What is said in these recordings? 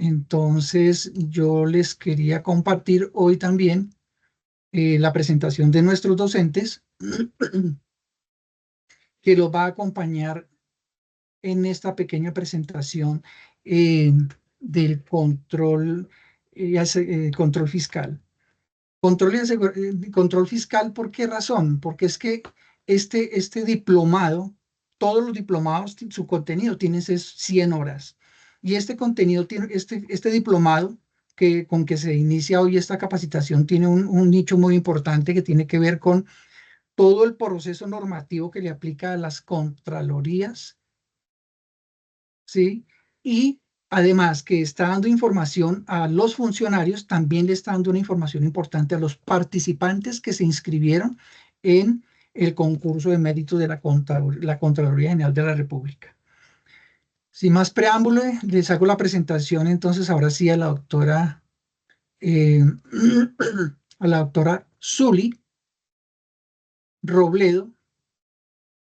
Entonces, yo les quería compartir hoy también la presentación de nuestros docentes que los va a acompañar en esta pequeña presentación eh, del control fiscal. Control fiscal, ¿por qué razón? Porque es que este diplomado, todos los diplomados, su contenido tiene esas 100 horas. Y este contenido, este diplomado con que se inicia hoy esta capacitación, tiene un nicho muy importante que tiene que ver con todo el proceso normativo que le aplica a las contralorías, ¿sí? Y además que está dando información a los funcionarios, también le está dando una información importante a los participantes que se inscribieron en el concurso de méritos de la Contraloría General de la República. Sin más preámbulo, les hago la presentación entonces ahora sí a la doctora, eh, a la doctora Zuli Robledo,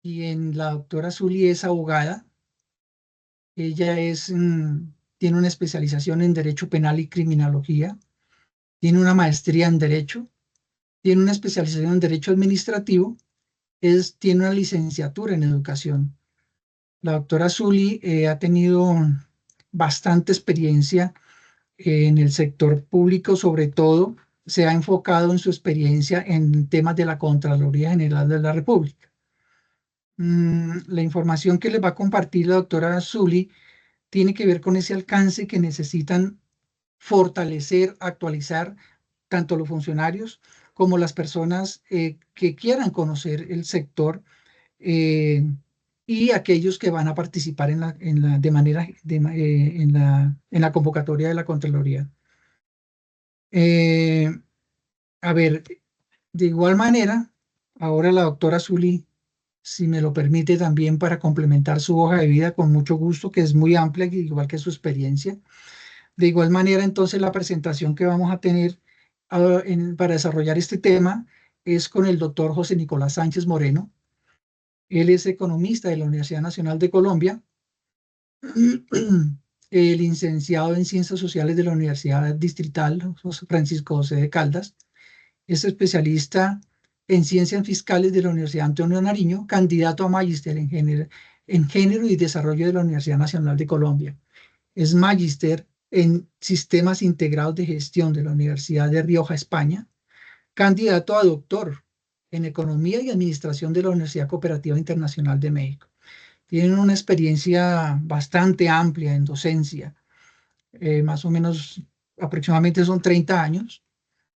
y la doctora Zuli es abogada. Ella tiene una especialización en Derecho Penal y Criminología, tiene una maestría en Derecho, tiene una especialización en Derecho Administrativo, tiene una licenciatura en Educación. La doctora Zuli ha tenido bastante experiencia en el sector público, sobre todo se ha enfocado en su experiencia en temas de la Contraloría General de la República. La información que les va a compartir la doctora Zuli tiene que ver con ese alcance que necesitan fortalecer, actualizar tanto los funcionarios como las personas que quieran conocer el sector, eh, y aquellos que van a participar de manera en la convocatoria de la Contraloría. Eh, a ver, de igual manera, ahora la doctora Zuli, si me lo permite también para complementar su hoja de vida con mucho gusto, que es muy amplia, igual que su experiencia. De igual manera, entonces, la presentación que vamos a tener para desarrollar este tema es con el doctor José Nicolás Sánchez Moreno. Él es economista de la Universidad Nacional de Colombia, licenciado en Ciencias Sociales de la Universidad Distrital Francisco José de Caldas. Es especialista en Ciencias Fiscales de la Universidad Antonio Nariño, candidato a magíster en Género y Desarrollo de la Universidad Nacional de Colombia. Es magíster en Sistemas Integrados de Gestión de la Universidad de Rioja, España, candidato a doctor en Economía y Administración de la Universidad Cooperativa Internacional de México. Tienen una experiencia bastante amplia en docencia, más o menos aproximadamente son 30 años.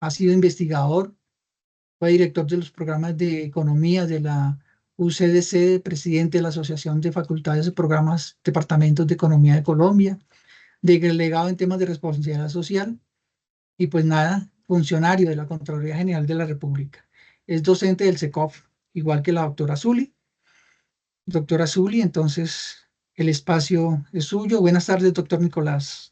Ha sido investigador, fue director de los programas de economía de la UCDC, presidente de la Asociación de Facultades y Programas Departamentos de Economía de Colombia, delegado en temas de responsabilidad social y pues nada, funcionario de la Contraloría General de la República. Es docente del SECOF, igual que la doctora Zuli. Doctora Zuli, entonces el espacio es suyo. Buenas tardes, doctor Nicolás.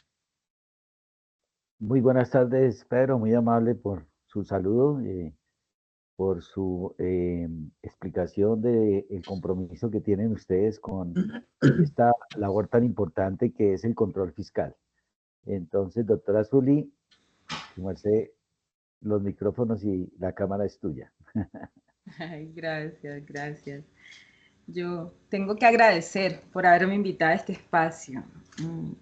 Muy buenas tardes, Pedro, muy amable por su saludo, por su explicación del compromiso que tienen ustedes con esta labor tan importante que es el control fiscal. Entonces, doctora Zuli, su merced, los micrófonos y la cámara es tuya. Ay, gracias, gracias. Yo tengo que agradecer por haberme invitado a este espacio.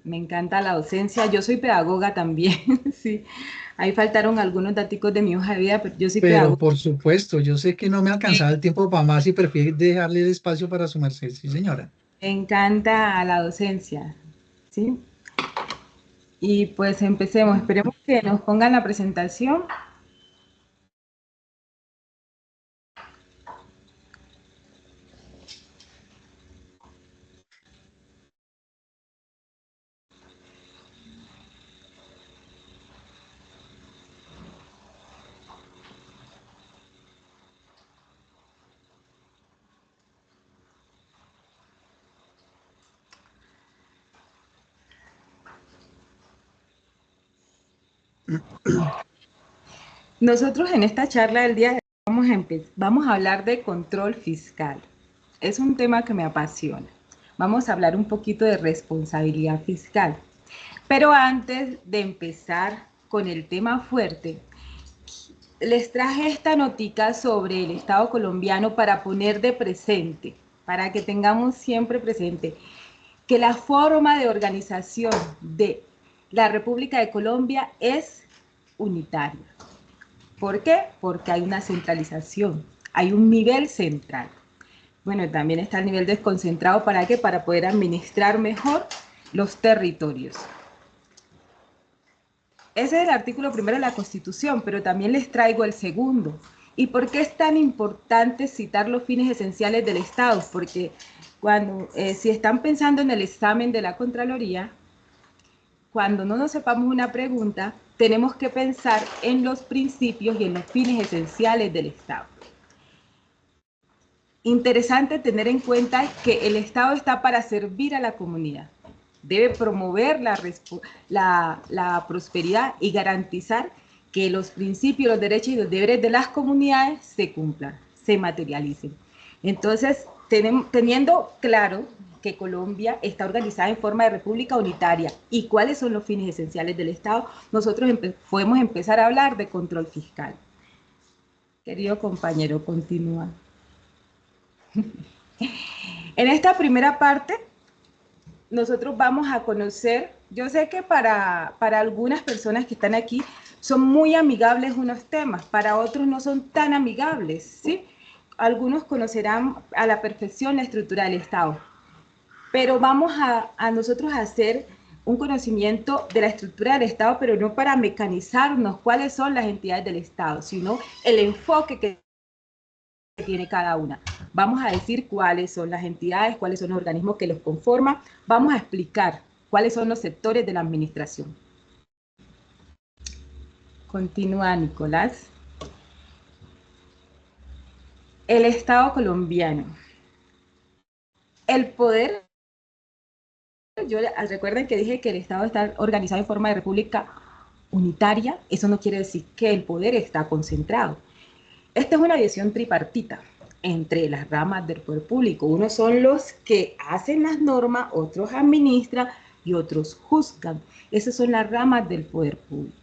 Me encanta la docencia. Yo soy pedagoga también, sí. Ahí faltaron algunos daticos de mi hoja de vida, pero yo soy Pero pedagoga. por supuesto, yo sé que no me alcanzaba el tiempo para más y prefiero dejarle el espacio para su merced. Sí, señora. Me encanta la docencia, ¿sí? Y pues empecemos. Esperemos que nos pongan la presentación. Nosotros en esta charla del día de hoy vamos a hablar de control fiscal. Es un tema que me apasiona. Vamos a hablar un poquito de responsabilidad fiscal. Pero antes de empezar con el tema fuerte, les traje esta notica sobre el Estado colombiano para poner de presente, para que tengamos siempre presente que la forma de organización de la República de Colombia es unitaria. ¿Por qué? Porque hay una centralización, hay un nivel central. Bueno, también está el nivel desconcentrado, ¿para qué? Para poder administrar mejor los territorios. Ese es el artículo primero de la Constitución, pero también les traigo el segundo. ¿Y por qué es tan importante citar los fines esenciales del Estado? Porque si están pensando en el examen de la Contraloría, cuando no nos sepamos una pregunta, tenemos que pensar en los principios y en los fines esenciales del Estado. Interesante tener en cuenta que el Estado está para servir a la comunidad. Debe promover la prosperidad y garantizar que los principios, los derechos y los deberes de las comunidades se cumplan, se materialicen. Entonces, teniendo claro que Colombia está organizada en forma de república unitaria y cuáles son los fines esenciales del Estado, nosotros podemos empezar a hablar de control fiscal. Querido compañero, continúa. En esta primera parte, nosotros vamos a conocer, yo sé que para algunas personas que están aquí son muy amigables unos temas, para otros no son tan amigables, ¿sí? Algunos conocerán a la perfección la estructura del Estado, pero vamos a nosotros a hacer un conocimiento de la estructura del Estado, pero no para mecanizarnos cuáles son las entidades del Estado, sino el enfoque que tiene cada una. Vamos a decir cuáles son las entidades, cuáles son los organismos que los conforman. Vamos a explicar cuáles son los sectores de la administración. Continúa, Nicolás. El Estado colombiano. El poder, recuerden que dije que el Estado está organizado en forma de república unitaria. Eso no quiere decir que el poder está concentrado. Esta es una división tripartita entre las ramas del poder público. Unos son los que hacen las normas, otros administran y otros juzgan. Esas son las ramas del poder público.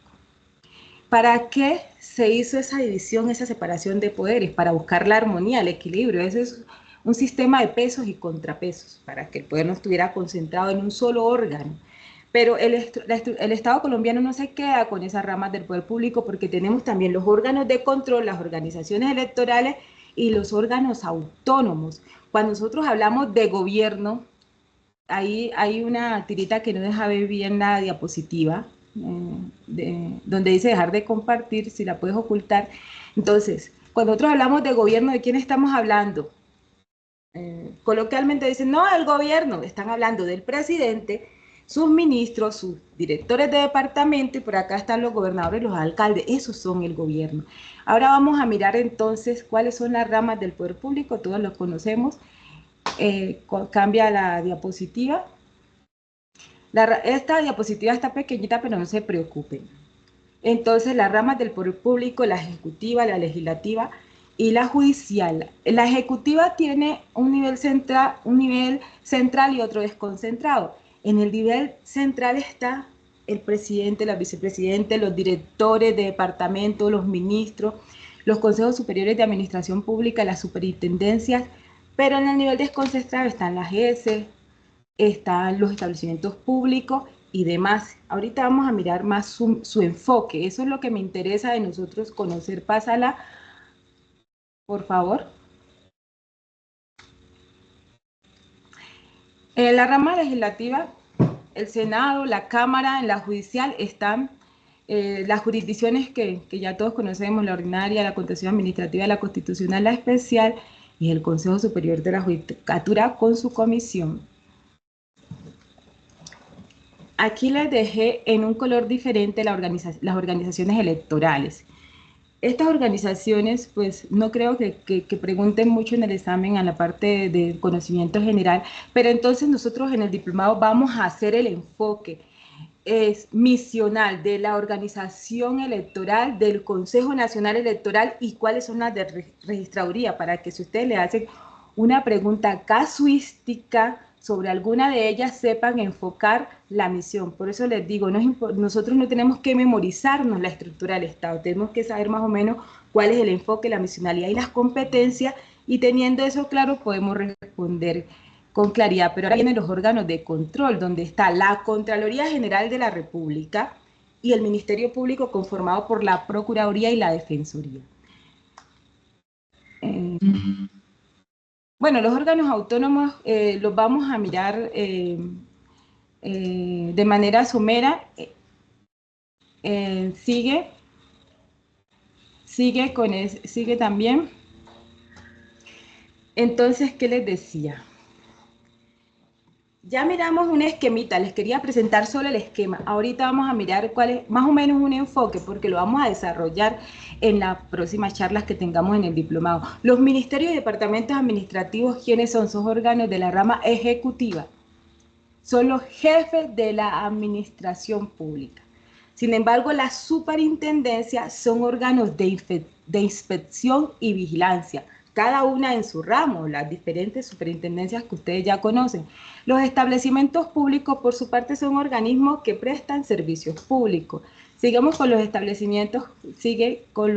¿Para qué se hizo esa división, esa separación de poderes? Para buscar la armonía, el equilibrio. Ese es un sistema de pesos y contrapesos, para que el poder no estuviera concentrado en un solo órgano. Pero el Estado colombiano no se queda con esas ramas del poder público, porque tenemos también los órganos de control, las organizaciones electorales y los órganos autónomos. Cuando nosotros hablamos de gobierno, ahí hay una tirita que no deja ver bien la diapositiva, donde dice dejar de compartir, si la puedes ocultar. Entonces, cuando nosotros hablamos de gobierno, ¿de quién estamos hablando? Coloquialmente dicen, no, el gobierno, están hablando del presidente, sus ministros, sus directores de departamento, y por acá están los gobernadores, los alcaldes, esos son el gobierno. Ahora vamos a mirar entonces cuáles son las ramas del poder público, todos los conocemos. Cambia la diapositiva. Esta diapositiva está pequeñita, pero no se preocupen. Entonces, las ramas del poder público, la ejecutiva, la legislativa y la judicial. La ejecutiva tiene un nivel central y otro desconcentrado. En el nivel central está el presidente, la vicepresidente, los directores de departamento, los ministros, los consejos superiores de administración pública, las superintendencias, pero en el nivel desconcentrado están las ES, están los establecimientos públicos y demás. Ahorita vamos a mirar más su enfoque, eso es lo que me interesa de nosotros conocer. Pásala, por favor. En la rama legislativa, el Senado, la Cámara, en la judicial están las jurisdicciones que ya todos conocemos, la ordinaria, la contencioso administrativa, la constitucional, la especial y el Consejo Superior de la Judicatura con su comisión. Aquí les dejé en un color diferente las organizaciones electorales. Estas organizaciones, pues no creo que pregunten mucho en el examen a la parte de conocimiento general, pero entonces nosotros en el diplomado vamos a hacer el enfoque misional de la organización electoral, del Consejo Nacional Electoral y cuáles son las de registraduría, para que si ustedes le hacen una pregunta casuística, sobre alguna de ellas sepan enfocar la misión. Por eso les digo, nosotros no tenemos que memorizarnos la estructura del Estado, tenemos que saber más o menos cuál es el enfoque, la misionalidad y las competencias, y teniendo eso claro podemos responder con claridad. Pero ahora vienen los órganos de control, donde está la Contraloría General de la República y el Ministerio Público conformado por la Procuraduría y la Defensoría. Bueno, los órganos autónomos los vamos a mirar de manera somera. Sigue también. Entonces, ¿qué les decía? Ya miramos un esquemita, les quería presentar solo el esquema. Ahorita vamos a mirar cuál es más o menos un enfoque, porque lo vamos a desarrollar en las próximas charlas que tengamos en el diplomado. Los ministerios y departamentos administrativos, ¿quiénes son? Son órganos de la rama ejecutiva. Son los jefes de la administración pública. Sin embargo, las superintendencias son órganos de inspección y vigilancia, cada una en su ramo, las diferentes superintendencias que ustedes ya conocen. Los establecimientos públicos, por su parte, son organismos que prestan servicios públicos. Sigamos con los establecimientos, sigue con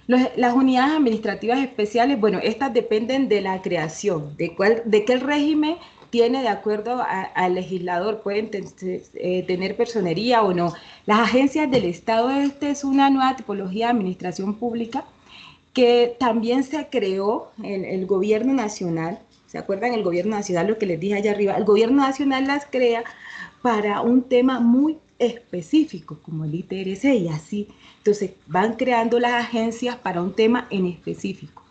las unidades administrativas especiales. Bueno, estas dependen de la creación, de qué régimen tiene de acuerdo al legislador, pueden tener personería o no. Las agencias del Estado, es una nueva tipología de administración pública que también se creó en el gobierno nacional. ¿Se acuerdan el gobierno nacional, lo que les dije allá arriba? El gobierno nacional las crea para un tema muy específico, como el ITRC y así. Entonces van creando las agencias para un tema en específico.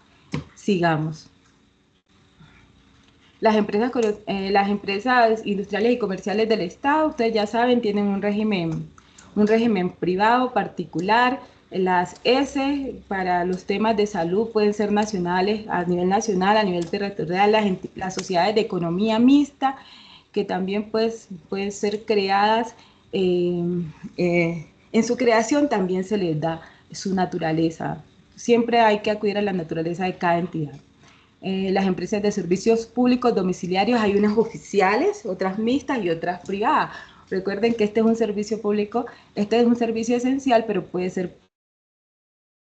Sigamos. Las empresas industriales y comerciales del Estado, ustedes ya saben, tienen un régimen privado particular. Las S para los temas de salud pueden ser nacionales, a nivel nacional, a nivel territorial, las sociedades de economía mixta, que también pueden ser creadas, en su creación también se les da su naturaleza. Siempre hay que acudir a la naturaleza de cada entidad. Las empresas de servicios públicos domiciliarios, hay unas oficiales, otras mixtas y otras privadas. Recuerden que este es un servicio público, este es un servicio esencial, pero puede ser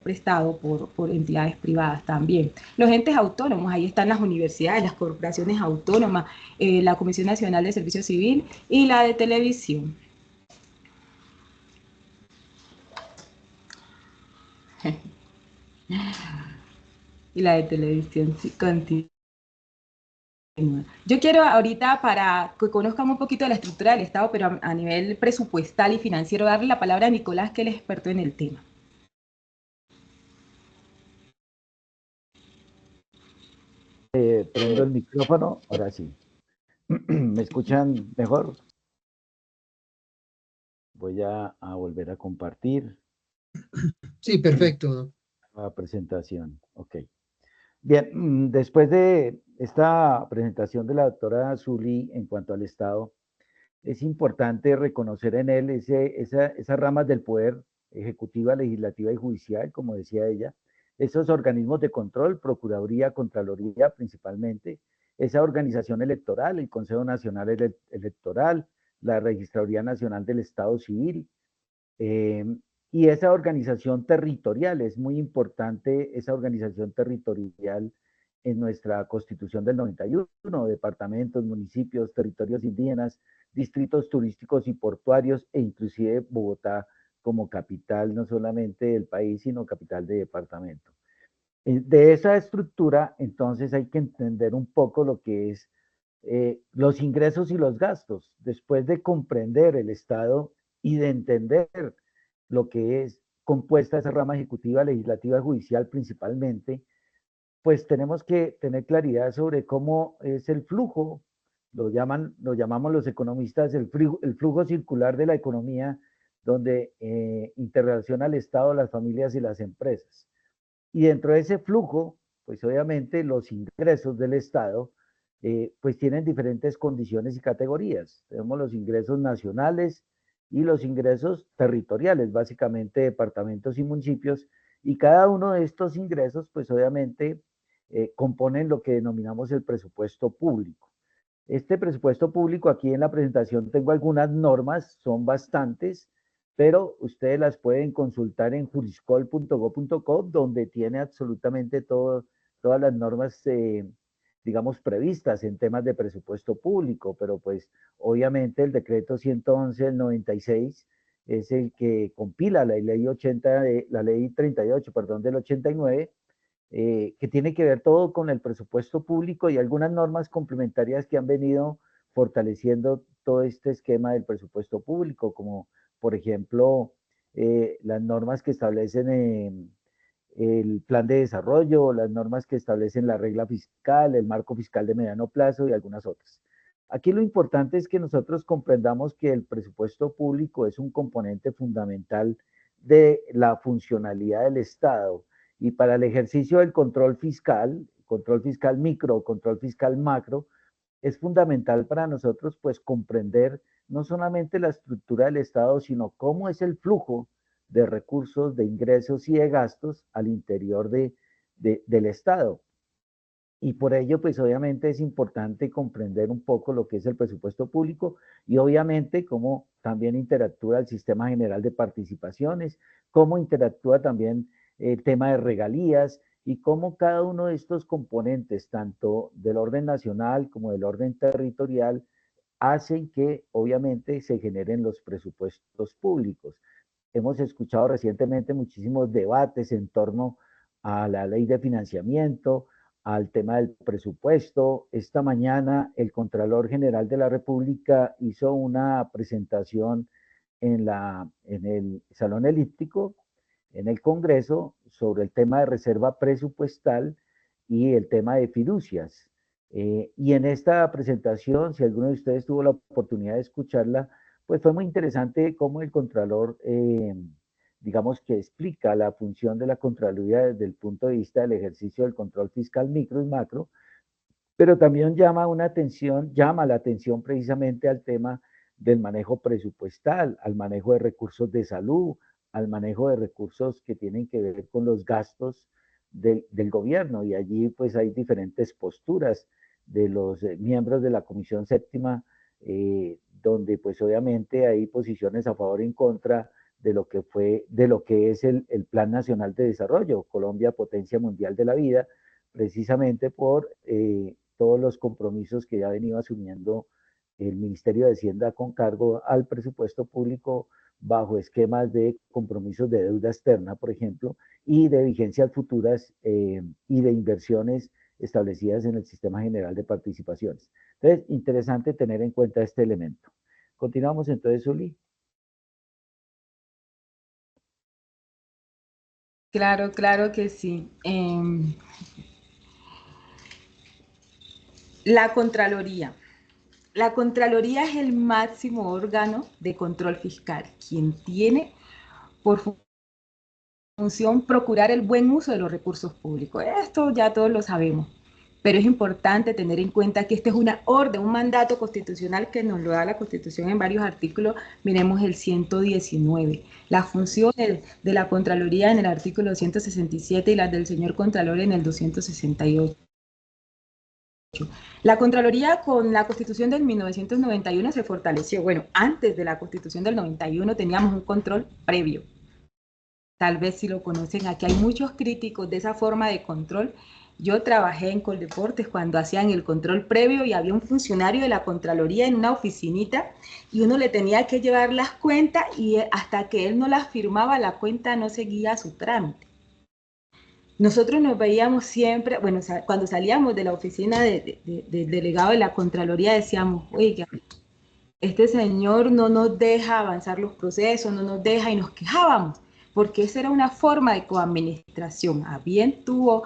prestado por entidades privadas también. Los entes autónomos, ahí están las universidades, las corporaciones autónomas, la Comisión Nacional de Servicio Civil y la de Televisión. Y la de Televisión continúa. Yo quiero ahorita, para que conozcan un poquito de la estructura del Estado, pero a nivel presupuestal y financiero, darle la palabra a Nicolás, que él es experto en el tema. Prendo el micrófono, ahora sí. ¿Me escuchan mejor? Voy a volver a compartir. Sí, perfecto. La presentación, ok. Bien, después de esta presentación de la doctora Zully en cuanto al Estado, es importante reconocer en él esas ramas del poder, ejecutiva, legislativa y judicial, como decía ella, esos organismos de control, Procuraduría, Contraloría principalmente, esa organización electoral, el Consejo Nacional Electoral, la Registraduría Nacional del Estado Civil, y esa organización territorial. Es muy importante esa organización territorial en nuestra Constitución del 91, departamentos, municipios, territorios indígenas, distritos turísticos y portuarios, e inclusive Bogotá como capital no solamente del país, sino capital de departamento. De esa estructura, entonces hay que entender un poco lo que es los ingresos y los gastos. Después de comprender el Estado y de entender lo que es compuesta esa rama ejecutiva, legislativa, judicial principalmente, pues tenemos que tener claridad sobre cómo es el flujo, lo llamamos los economistas el flujo circular de la economía, donde interrelaciona el Estado, las familias y las empresas. Y dentro de ese flujo, pues obviamente los ingresos del Estado, pues tienen diferentes condiciones y categorías. Tenemos los ingresos nacionales y los ingresos territoriales, básicamente departamentos y municipios, y cada uno de estos ingresos, pues obviamente componen lo que denominamos el presupuesto público. Este presupuesto público, aquí en la presentación tengo algunas normas, son bastantes, pero ustedes las pueden consultar en juriscol.go.co, donde tiene absolutamente todas las normas, digamos, previstas en temas de presupuesto público, pero pues obviamente el decreto 111 del 96 es el que compila la ley 80, la ley 38, perdón, del 89, que tiene que ver todo con el presupuesto público y algunas normas complementarias que han venido fortaleciendo todo este esquema del presupuesto público, como por ejemplo las normas que establecen el plan de desarrollo, las normas que establecen la regla fiscal, el marco fiscal de mediano plazo y algunas otras. Aquí lo importante es que nosotros comprendamos que el presupuesto público es un componente fundamental de la funcionalidad del Estado, y para el ejercicio del control fiscal micro, control fiscal macro, es fundamental para nosotros pues comprender no solamente la estructura del Estado, sino cómo es el flujo de recursos, de ingresos y de gastos al interior del Estado. Y por ello, pues obviamente es importante comprender un poco lo que es el presupuesto público y obviamente cómo también interactúa el sistema general de participaciones, cómo interactúa también el tema de regalías y cómo cada uno de estos componentes, tanto del orden nacional como del orden territorial, hacen que obviamente se generen los presupuestos públicos. Hemos escuchado recientemente muchísimos debates en torno a la ley de financiamiento, al tema del presupuesto. Esta mañana el Contralor General de la República hizo una presentación en el Salón Elíptico, en el Congreso, sobre el tema de reserva presupuestal y el tema de fiducias. Y en esta presentación, si alguno de ustedes tuvo la oportunidad de escucharla, pues fue muy interesante cómo el Contralor, digamos que explica la función de la Contraloría desde el punto de vista del ejercicio del control fiscal micro y macro, pero también llama la atención precisamente al tema del manejo presupuestal, al manejo de recursos de salud, al manejo de recursos que tienen que ver con los gastos del gobierno. Y allí pues hay diferentes posturas de los miembros de la Comisión Séptima, donde pues obviamente hay posiciones a favor y en contra de lo que es el Plan Nacional de Desarrollo, Colombia Potencia Mundial de la Vida, precisamente por todos los compromisos que ya ha venido asumiendo el Ministerio de Hacienda con cargo al presupuesto público bajo esquemas de compromisos de deuda externa, por ejemplo, y de vigencias futuras y de inversiones establecidas en el Sistema General de Participaciones. Entonces, interesante tener en cuenta este elemento. Continuamos entonces, Uli. Claro, claro que sí. La Contraloría. La Contraloría es el máximo órgano de control fiscal, quien tiene por función procurar el buen uso de los recursos públicos. Esto ya todos lo sabemos, pero es importante tener en cuenta que este es una orden, un mandato constitucional que nos lo da la Constitución en varios artículos. Miremos el 119. Las funciones de la Contraloría en el artículo 167 y las del señor Contralor en el 268. La Contraloría con la Constitución del 1991 se fortaleció. Bueno, antes de la Constitución del 91 teníamos un control previo. Tal vez si lo conocen, aquí hay muchos críticos de esa forma de control. Yo trabajé en Coldeportes cuando hacían el control previo y había un funcionario de la Contraloría en una oficinita y uno le tenía que llevar las cuentas y hasta que él no las firmaba, la cuenta no seguía su trámite. Nosotros nos veíamos siempre, bueno, cuando salíamos de la oficina del delegado de la Contraloría decíamos, oiga, este señor no nos deja avanzar los procesos, no nos deja, y nos quejábamos, porque esa era una forma de coadministración. A bien tuvo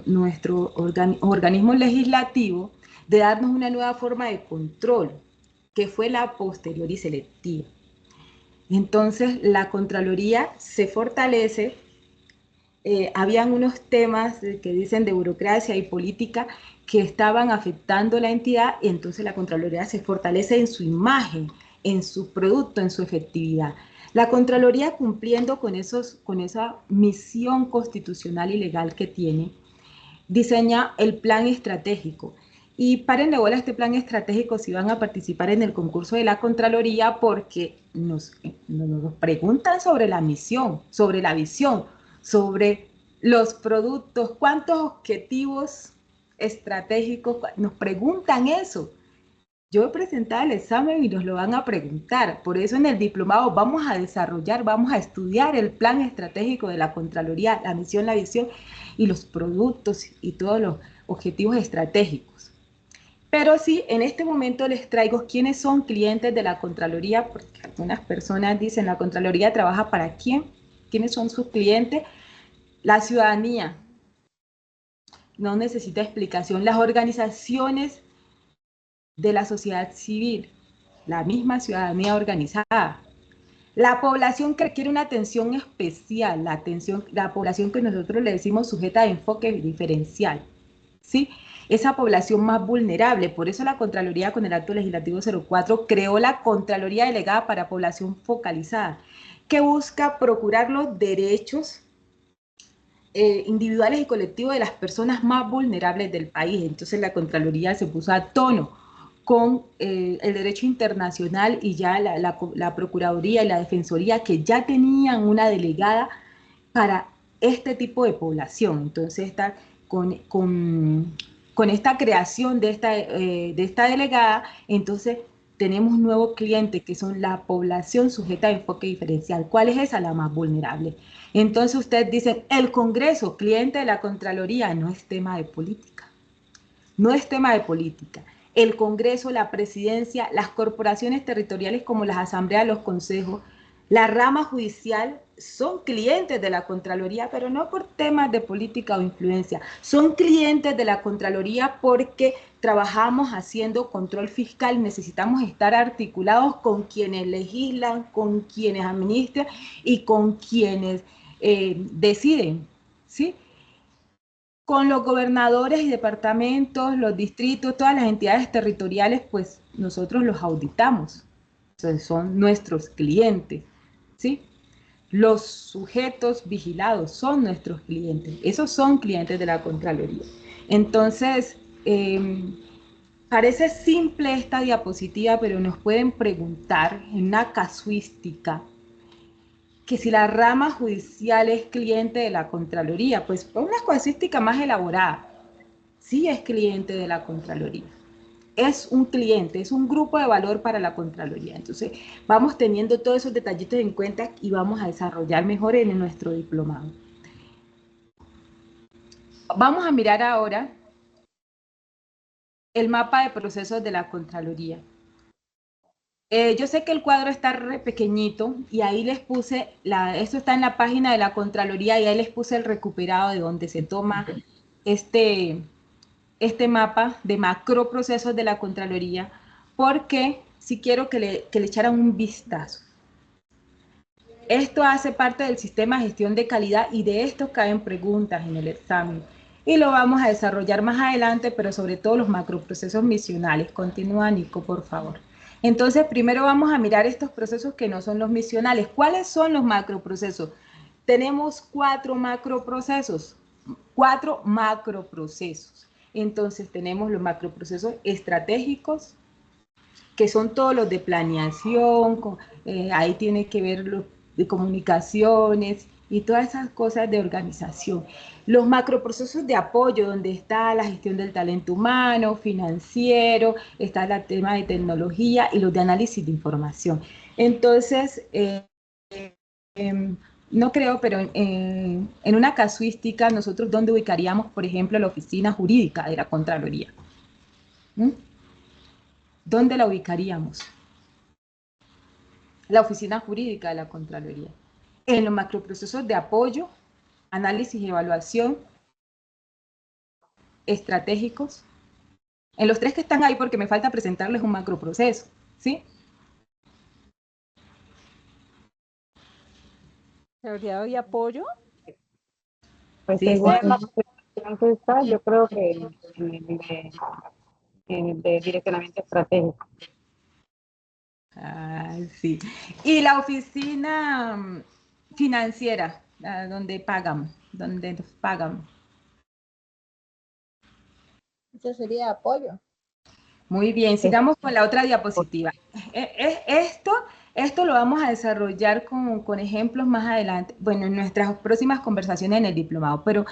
nuestro organismo legislativo de darnos una nueva forma de control, que fue la posterior y selectiva. Entonces, la Contraloría se fortalece. Habían unos temas que dicen de burocracia y política que estaban afectando la entidad y entonces la Contraloría se fortalece en su imagen, en su producto, en su efectividad. La Contraloría, cumpliendo con esa misión constitucional y legal que tiene, diseña el plan estratégico. Y paren de bola este plan estratégico si van a participar en el concurso de la Contraloría, porque nos preguntan sobre la misión, sobre la visión, sobre los productos, cuántos objetivos estratégicos, nos preguntan eso. Yo he presentado el examen y nos lo van a preguntar. Por eso en el diplomado vamos a desarrollar, vamos a estudiar el plan estratégico de la Contraloría, la misión, la visión y los productos y todos los objetivos estratégicos. Pero sí, en este momento les traigo quiénes son clientes de la Contraloría, porque algunas personas dicen, ¿la Contraloría trabaja para quién? ¿Quiénes son sus clientes? La ciudadanía. No necesita explicación. Las organizaciones de la sociedad civil, la misma ciudadanía organizada. La población que requiere una atención especial, la población que nosotros le decimos sujeta de enfoque diferencial, ¿sí? Esa población más vulnerable. Por eso la Contraloría, con el Acto Legislativo 04, creó la Contraloría Delegada para Población Focalizada, que busca procurar los derechos individuales y colectivos de las personas más vulnerables del país. Entonces la Contraloría se puso a tono con el derecho internacional y ya la Procuraduría y la Defensoría, que ya tenían una delegada para este tipo de población. Entonces está con esta creación de esta delegada, entonces tenemos un nuevo cliente que son la población sujeta a enfoque diferencial. ¿Cuál es esa? La más vulnerable. Entonces ustedes dicen, el Congreso, cliente de la Contraloría, no es tema de política. No es tema de política. El Congreso, la presidencia, las corporaciones territoriales como las asambleas, los consejos, la rama judicial son clientes de la Contraloría, pero no por temas de política o influencia. Son clientes de la Contraloría porque trabajamos haciendo control fiscal. Necesitamos estar articulados con quienes legislan, con quienes administran y con quienes deciden, ¿sí? Con los gobernadores y departamentos, los distritos, todas las entidades territoriales, pues nosotros los auditamos. Entonces son nuestros clientes, ¿sí? Los sujetos vigilados son nuestros clientes. Esos son clientes de la Contraloría. Entonces, parece simple esta diapositiva, pero nos pueden preguntar en una casuística que si la rama judicial es cliente de la Contraloría, pues una casuística más elaborada, sí es cliente de la Contraloría. Es un cliente, es un grupo de valor para la Contraloría. Entonces, vamos teniendo todos esos detallitos en cuenta y vamos a desarrollar mejor en nuestro diplomado. Vamos a mirar ahora el mapa de procesos de la Contraloría. Yo sé que el cuadro está re pequeñito y ahí les puse, esto está en la página de la Contraloría y ahí les puse el recuperado de donde se toma este mapa de macroprocesos de la Contraloría, porque sí quiero que le echaran un vistazo. Esto hace parte del sistema de gestión de calidad y de esto caen preguntas en el examen. Y lo vamos a desarrollar más adelante, pero sobre todo los macroprocesos misionales. Continúa, Nico, por favor. Entonces, primero vamos a mirar estos procesos que no son los misionales. ¿Cuáles son los macroprocesos? Tenemos 4 macroprocesos. Entonces, tenemos los macroprocesos estratégicos, que son todos los de planeación, ahí tiene que ver los de comunicaciones y todas esas cosas de organización. Los macroprocesos de apoyo, donde está la gestión del talento humano, financiero, está el tema de tecnología y los de análisis de información. Entonces, no creo, pero en una casuística, nosotros ¿dónde ubicaríamos, por ejemplo, la oficina jurídica de la Contraloría? ¿Dónde la ubicaríamos? La oficina jurídica de la Contraloría. En los macroprocesos de apoyo, análisis y evaluación, estratégicos. En los 3 que están ahí, porque me falta presentarles un macroproceso, ¿sí? ¿Seguridad y apoyo? Pues Sí, según sí. la posición que está, yo creo que en el de direccionamiento estratégico. Ah, sí. Y la oficina financiera, donde nos pagan. Eso sería apoyo. Muy bien, sigamos con la otra diapositiva. Esto lo vamos a desarrollar con ejemplos más adelante, bueno, en nuestras próximas conversaciones en el diplomado, pero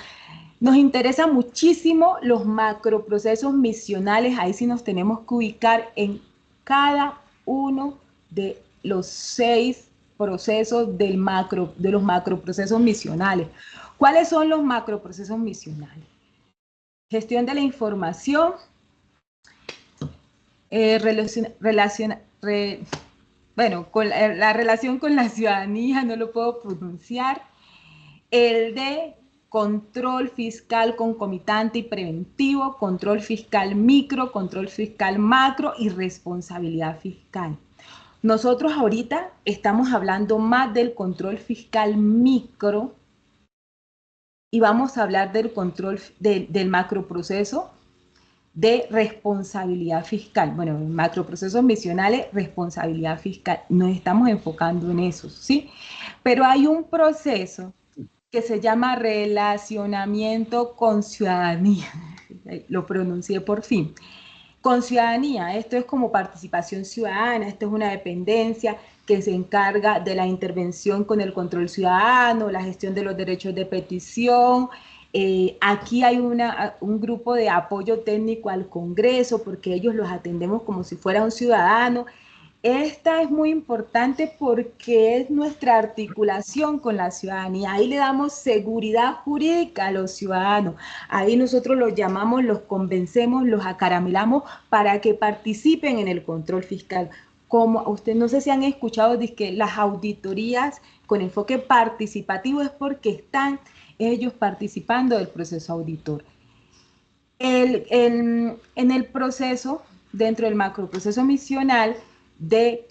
nos interesa muchísimo los macroprocesos misionales, ahí sí nos tenemos que ubicar en cada uno de los 6 procesos de los macroprocesos misionales. ¿Cuáles son los macroprocesos misionales? Gestión de la información, con la relación con la ciudadanía, no lo puedo pronunciar, el de control fiscal concomitante y preventivo, control fiscal micro, control fiscal macro y responsabilidad fiscal. Nosotros ahorita estamos hablando más del control fiscal micro y vamos a hablar del control del macroproceso de responsabilidad fiscal. Bueno, macroprocesos misionales, responsabilidad fiscal. Nos estamos enfocando en eso, ¿sí? Pero hay un proceso que se llama relacionamiento con ciudadanía. Lo pronuncié por fin. Con ciudadanía, esto es como participación ciudadana, esto es una dependencia que se encarga de la intervención con el control ciudadano, la gestión de los derechos de petición. Aquí hay un grupo de apoyo técnico al Congreso porque ellos los atendemos como si fuera un ciudadano. Esta es muy importante porque es nuestra articulación con la ciudadanía. Ahí le damos seguridad jurídica a los ciudadanos. Ahí nosotros los llamamos, los convencemos, los acaramelamos para que participen en el control fiscal. Como usted no sé si han escuchado de que las auditorías con enfoque participativo es porque están ellos participando del proceso auditor. En el proceso, dentro del macroproceso misional, de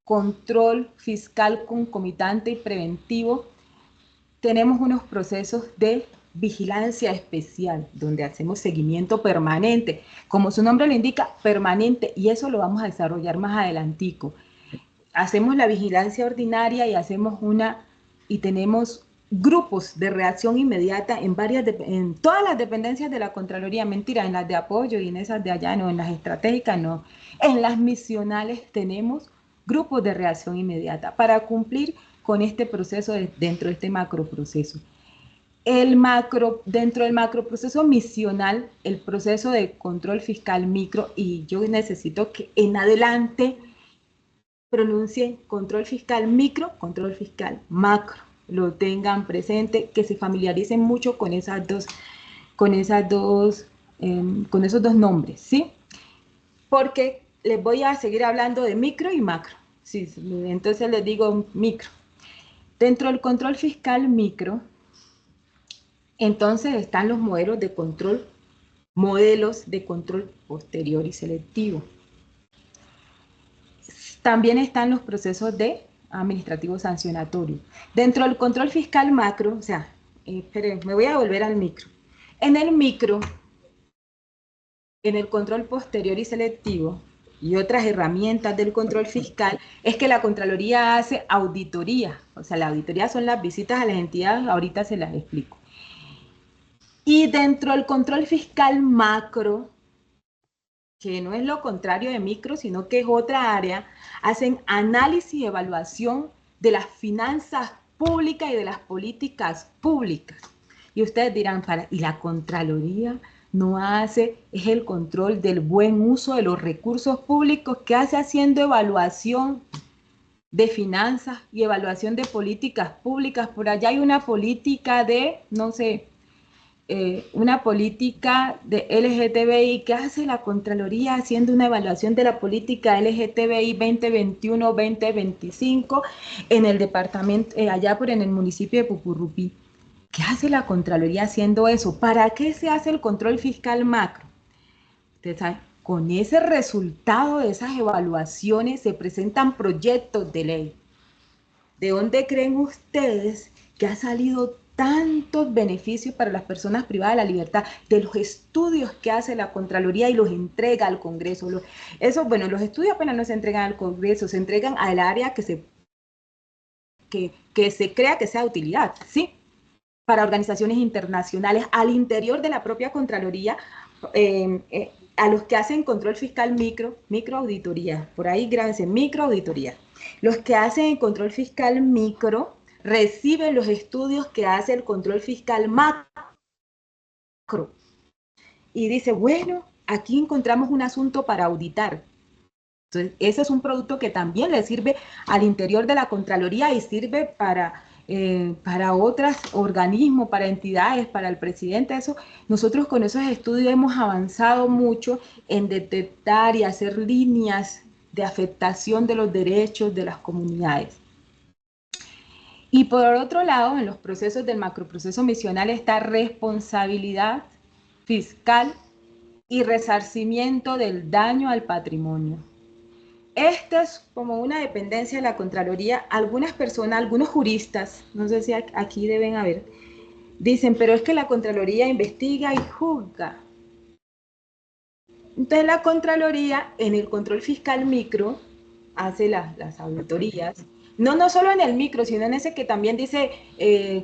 control fiscal concomitante y preventivo, tenemos unos procesos de vigilancia especial, donde hacemos seguimiento permanente, como su nombre lo indica, permanente, y eso lo vamos a desarrollar más adelantico. Hacemos la vigilancia ordinaria y tenemos grupos de reacción inmediata en todas las dependencias de la Contraloría, mentira, en las de apoyo y en esas de allá no, en las estratégicas no, en las misionales tenemos grupos de reacción inmediata para cumplir con este proceso dentro de este macroproceso. Dentro del macroproceso misional, el proceso de control fiscal micro, y yo necesito que en adelante pronuncien control fiscal micro, control fiscal macro, lo tengan presente, que se familiaricen mucho con esos dos nombres, ¿sí? Porque les voy a seguir hablando de micro y macro. Sí, entonces les digo micro. Dentro del control fiscal micro, entonces están los modelos de control posterior y selectivo. También están los procesos de administrativo sancionatorio. Dentro del control fiscal macro, esperen, me voy a volver al micro. En el micro, en el control posterior y selectivo, y otras herramientas del control fiscal, es que la Contraloría hace auditoría. O sea, la auditoría son las visitas a las entidades, ahorita se las explico. Y dentro del control fiscal macro, que no es lo contrario de micro, sino que es otra área, hacen análisis y evaluación de las finanzas públicas y de las políticas públicas. Y ustedes dirán, ¿y la Contraloría no hace? Es el control del buen uso de los recursos públicos que hace haciendo evaluación de finanzas y evaluación de políticas públicas. Por allá hay una política de, no sé, una política de LGTBI. ¿Qué hace la Contraloría haciendo una evaluación de la política LGTBI 2021-2025 en el departamento, allá en el municipio de Pucurrupí? ¿Qué hace la Contraloría haciendo eso? ¿Para qué se hace el control fiscal macro? Ustedes saben, con ese resultado de esas evaluaciones se presentan proyectos de ley. ¿De dónde creen ustedes que ha salido tantos beneficios para las personas privadas de la libertad? De los estudios que hace la Contraloría y los entrega al Congreso. Los estudios apenas no se entregan al Congreso, se entregan al área que se crea que sea de utilidad, ¿sí? Para organizaciones internacionales, al interior de la propia Contraloría, a los que hacen control fiscal microauditoría, por ahí grábense, microauditoría. Los que hacen control fiscal micro reciben los estudios que hace el control fiscal macro. Y dice, bueno, aquí encontramos un asunto para auditar. Entonces, ese es un producto que también le sirve al interior de la Contraloría y sirve para otros organismos, para entidades, para el presidente. Eso, nosotros con esos estudios hemos avanzado mucho en detectar y hacer líneas de afectación de los derechos de las comunidades. Y por otro lado, en los procesos del macroproceso misional está responsabilidad fiscal y resarcimiento del daño al patrimonio. Este es como una dependencia de la Contraloría. Algunas personas, algunos juristas, no sé si aquí deben haber, dicen, pero es que la Contraloría investiga y juzga. Entonces la Contraloría en el control fiscal micro hace las auditorías. No solo en el micro, sino en ese que también dice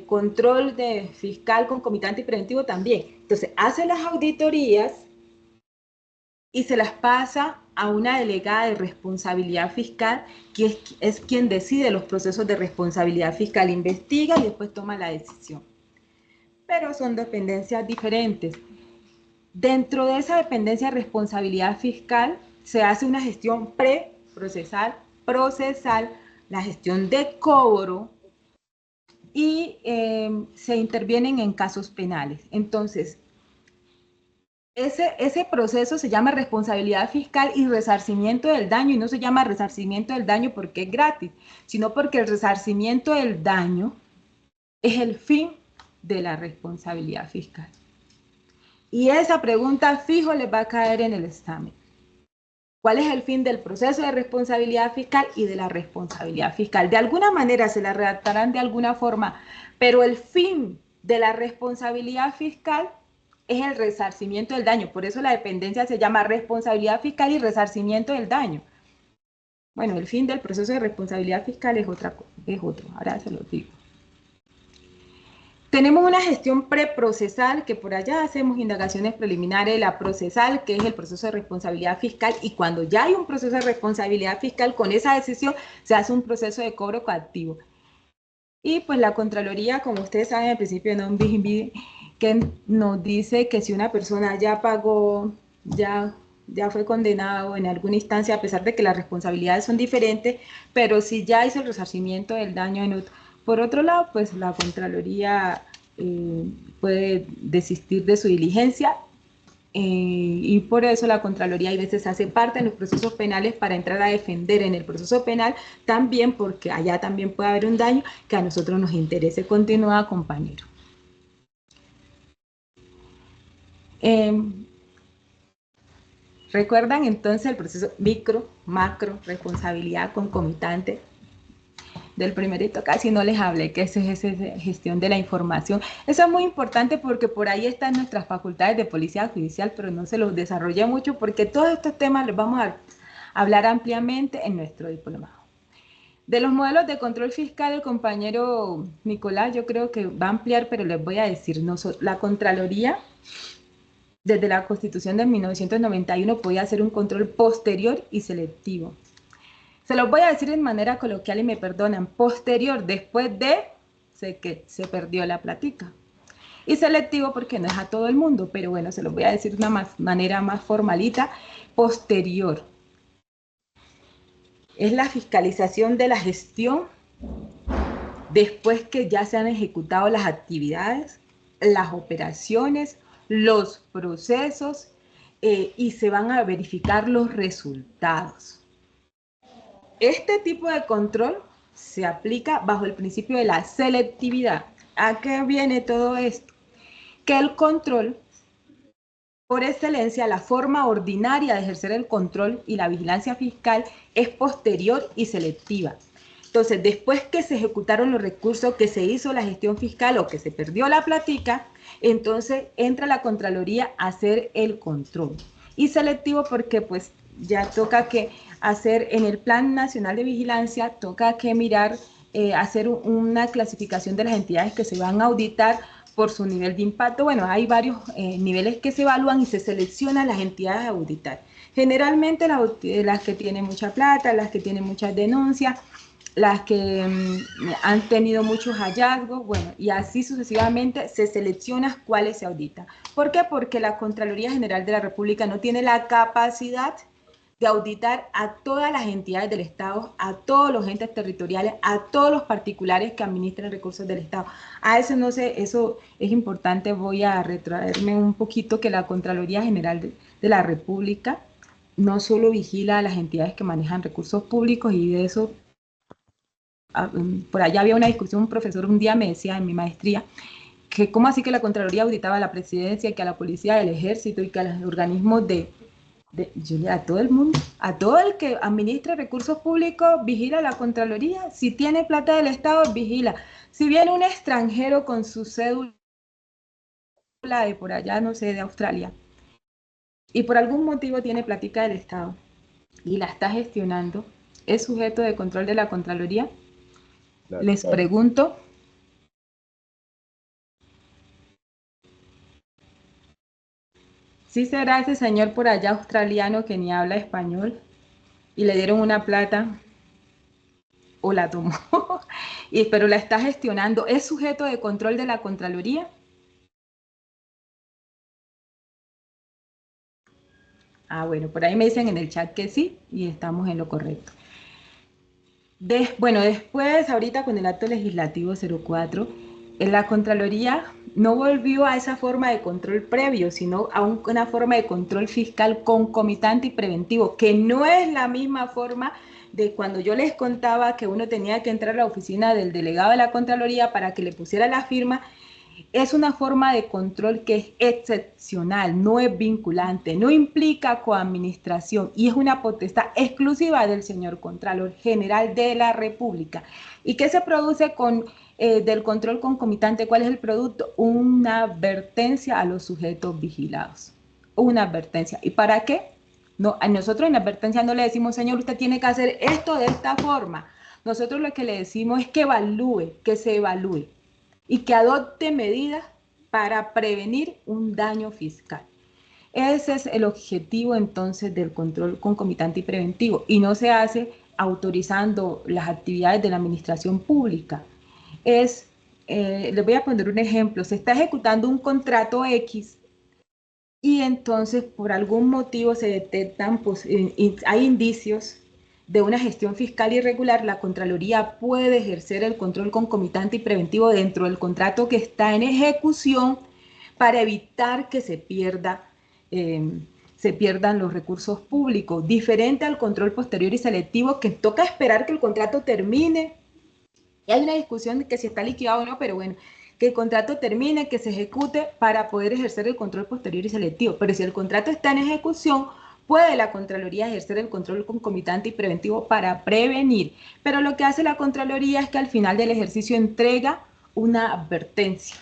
control de fiscal concomitante y preventivo también. Entonces hace las auditorías y se las pasa a una delegada de responsabilidad fiscal, que es quien decide los procesos de responsabilidad fiscal, investiga y después toma la decisión. Pero son dependencias diferentes. Dentro de esa dependencia de responsabilidad fiscal se hace una gestión preprocesal, procesal, la gestión de cobro y se intervienen en casos penales. Entonces, ese proceso se llama responsabilidad fiscal y resarcimiento del daño, y no se llama resarcimiento del daño porque es gratis, sino porque el resarcimiento del daño es el fin de la responsabilidad fiscal. Y esa pregunta fijo les va a caer en el examen. ¿Cuál es el fin del proceso de responsabilidad fiscal y de la responsabilidad fiscal? De alguna manera se la redactarán de alguna forma, pero el fin de la responsabilidad fiscal es el resarcimiento del daño. Por eso la dependencia se llama responsabilidad fiscal y resarcimiento del daño. Bueno, el fin del proceso de responsabilidad fiscal es otro, ahora se lo digo. Tenemos una gestión preprocesal, que por allá hacemos indagaciones preliminares, la procesal, que es el proceso de responsabilidad fiscal, y cuando ya hay un proceso de responsabilidad fiscal, con esa decisión se hace un proceso de cobro coactivo. Y pues la Contraloría, como ustedes saben, al principio no que nos dice que si una persona ya pagó, ya fue condenado en alguna instancia, a pesar de que las responsabilidades son diferentes, pero si ya hizo el resarcimiento del daño en otro. Por otro lado, pues la Contraloría puede desistir de su diligencia y por eso la Contraloría a veces hace parte en los procesos penales para entrar a defender en el proceso penal, también porque allá también puede haber un daño que a nosotros nos interese. Continúa, compañero. ¿Recuerdan entonces el proceso micro, macro, responsabilidad concomitante? Del primerito casi no les hablé, que eso es gestión de la información. Eso es muy importante porque por ahí están nuestras facultades de policía judicial, pero no se los desarrollé mucho porque todos estos temas los vamos a hablar ampliamente en nuestro diplomado. De los modelos de control fiscal, el compañero Nicolás yo creo que va a ampliar, pero les voy a decir, la Contraloría, desde la Constitución de 1991, podía hacer un control posterior y selectivo. Se los voy a decir en manera coloquial y me perdonan. Posterior, después de que se perdió la platica. Y selectivo porque no es a todo el mundo, pero bueno, se los voy a decir de una manera más formalita. Posterior. Es la fiscalización de la gestión después que ya se han ejecutado las actividades, las operaciones, los procesos y se van a verificar los resultados. Este tipo de control se aplica bajo el principio de la selectividad. ¿A qué viene todo esto? Que el control, por excelencia, la forma ordinaria de ejercer el control y la vigilancia fiscal es posterior y selectiva. Entonces, después que se ejecutaron los recursos, que se hizo la gestión fiscal o que se perdió la platica, entonces entra la Contraloría a hacer el control. Y selectivo porque pues ya toca que hacer en el Plan Nacional de Vigilancia, toca que mirar, hacer una clasificación de las entidades que se van a auditar por su nivel de impacto. Bueno, hay varios niveles que se evalúan y se seleccionan las entidades a auditar. Generalmente las que tienen mucha plata, las que tienen muchas denuncias, las que han tenido muchos hallazgos, bueno, y así sucesivamente se selecciona cuáles se auditan. ¿Por qué? Porque la Contraloría General de la República no tiene la capacidad de auditar a todas las entidades del Estado, a todos los entes territoriales, a todos los particulares que administran recursos del Estado. A eso no sé, eso es importante, voy a retraerme un poquito, que la Contraloría General de la República no solo vigila a las entidades que manejan recursos públicos, y de eso, por allá había una discusión, un profesor un día me decía en mi maestría, que cómo así que la Contraloría auditaba a la presidencia, que a la policía, al ejército y que a los organismos a todo el mundo, a todo el que administra recursos públicos, vigila la Contraloría. Si tiene plata del Estado, vigila. Si viene un extranjero con su cédula de por allá, no sé, de Australia, y por algún motivo tiene platica del Estado y la está gestionando, ¿es sujeto de control de la Contraloría? Claro. Les pregunto. ¿Sí será ese señor por allá australiano que ni habla español y le dieron una plata o la tomó, pero la está gestionando? ¿Es sujeto de control de la Contraloría? Bueno, por ahí me dicen en el chat que sí, y estamos en lo correcto. Bueno, después, ahorita con el acto legislativo 04, la Contraloría no volvió a esa forma de control previo, sino a una forma de control fiscal concomitante y preventivo, que no es la misma forma de cuando yo les contaba que uno tenía que entrar a la oficina del delegado de la Contraloría para que le pusiera la firma. Es una forma de control que es excepcional, no es vinculante, no implica coadministración y es una potestad exclusiva del señor Contralor General de la República. ¿Y qué se produce del control concomitante? ¿Cuál es el producto? Una advertencia a los sujetos vigilados. Una advertencia. ¿Y para qué? No, a nosotros en la advertencia no le decimos, señor, usted tiene que hacer esto de esta forma. Nosotros lo que le decimos es que evalúe, que se evalúe y que adopte medidas para prevenir un daño fiscal. Ese es el objetivo entonces del control concomitante y preventivo, y no se hace autorizando las actividades de la administración pública. Les voy a poner un ejemplo: se está ejecutando un contrato X y entonces por algún motivo se detectan, pues, hay indicios de una gestión fiscal irregular. La Contraloría puede ejercer el control concomitante y preventivo dentro del contrato que está en ejecución para evitar que se pierdan los recursos públicos, diferente al control posterior y selectivo, que toca esperar que el contrato termine. Y hay una discusión de que si está liquidado o no, pero bueno, que el contrato termine, que se ejecute para poder ejercer el control posterior y selectivo. Pero si el contrato está en ejecución, puede la Contraloría ejercer el control concomitante y preventivo para prevenir. Pero lo que hace la Contraloría es que al final del ejercicio entrega una advertencia.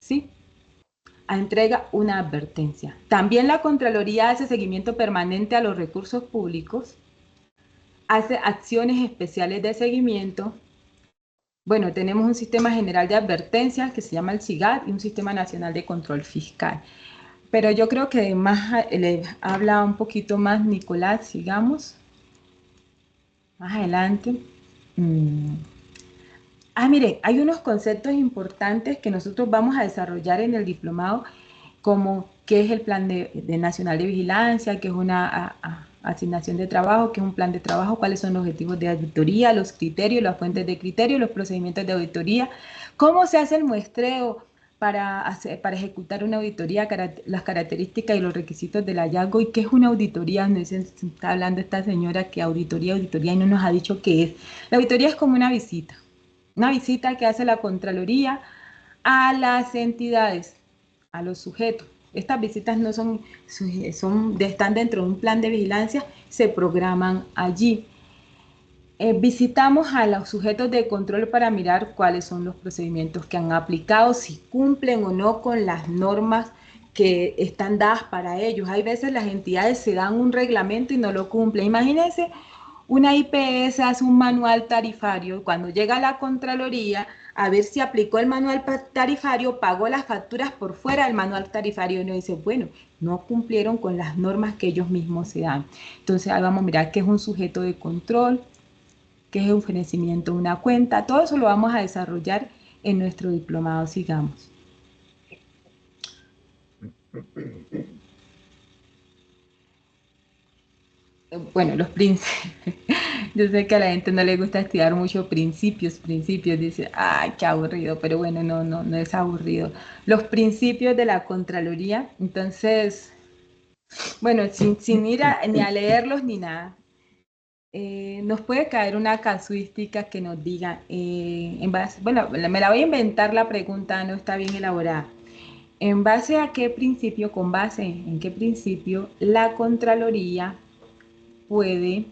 ¿Sí? Entrega una advertencia. También la Contraloría hace seguimiento permanente a los recursos públicos, hace acciones especiales de seguimiento. Bueno, tenemos un sistema general de advertencias que se llama el SIGAD y un sistema nacional de control fiscal. Pero yo creo que más le habla un poquito más Nicolás, sigamos. Más adelante. Miren, hay unos conceptos importantes que nosotros vamos a desarrollar en el diplomado, como qué es el Plan Nacional de Vigilancia, qué es una asignación de trabajo, qué es un plan de trabajo, cuáles son los objetivos de auditoría, los criterios, las fuentes de criterio, los procedimientos de auditoría, cómo se hace el muestreo para ejecutar una auditoría, las características y los requisitos del hallazgo, y qué es una auditoría. Nos está hablando esta señora que auditoría, y no nos ha dicho qué es. La auditoría es como una visita que hace la Contraloría a las entidades, a los sujetos. Estas visitas no están dentro de un plan de vigilancia, se programan allí. Visitamos a los sujetos de control para mirar cuáles son los procedimientos que han aplicado, si cumplen o no con las normas que están dadas para ellos. Hay veces las entidades se dan un reglamento y no lo cumplen. Imagínense Una IPS hace un manual tarifario, cuando llega a la Contraloría, a ver si aplicó el manual tarifario, pagó las facturas por fuera del manual tarifario, y uno dice, bueno, no cumplieron con las normas que ellos mismos se dan. Entonces ahí vamos a mirar qué es un sujeto de control, qué es un ofrecimiento de una cuenta, todo eso lo vamos a desarrollar en nuestro diplomado Sigamos. Bueno, los principios. Yo sé que a la gente no le gusta estudiar mucho principios, dice, ay, qué aburrido, pero bueno, no es aburrido. Los principios de la Contraloría, entonces, bueno, sin ir ni a leerlos ni nada, nos puede caer una casuística que nos diga, en base, bueno, me la voy a inventar la pregunta, no está bien elaborada. ¿En base a qué principio, con base en qué principio la Contraloría puede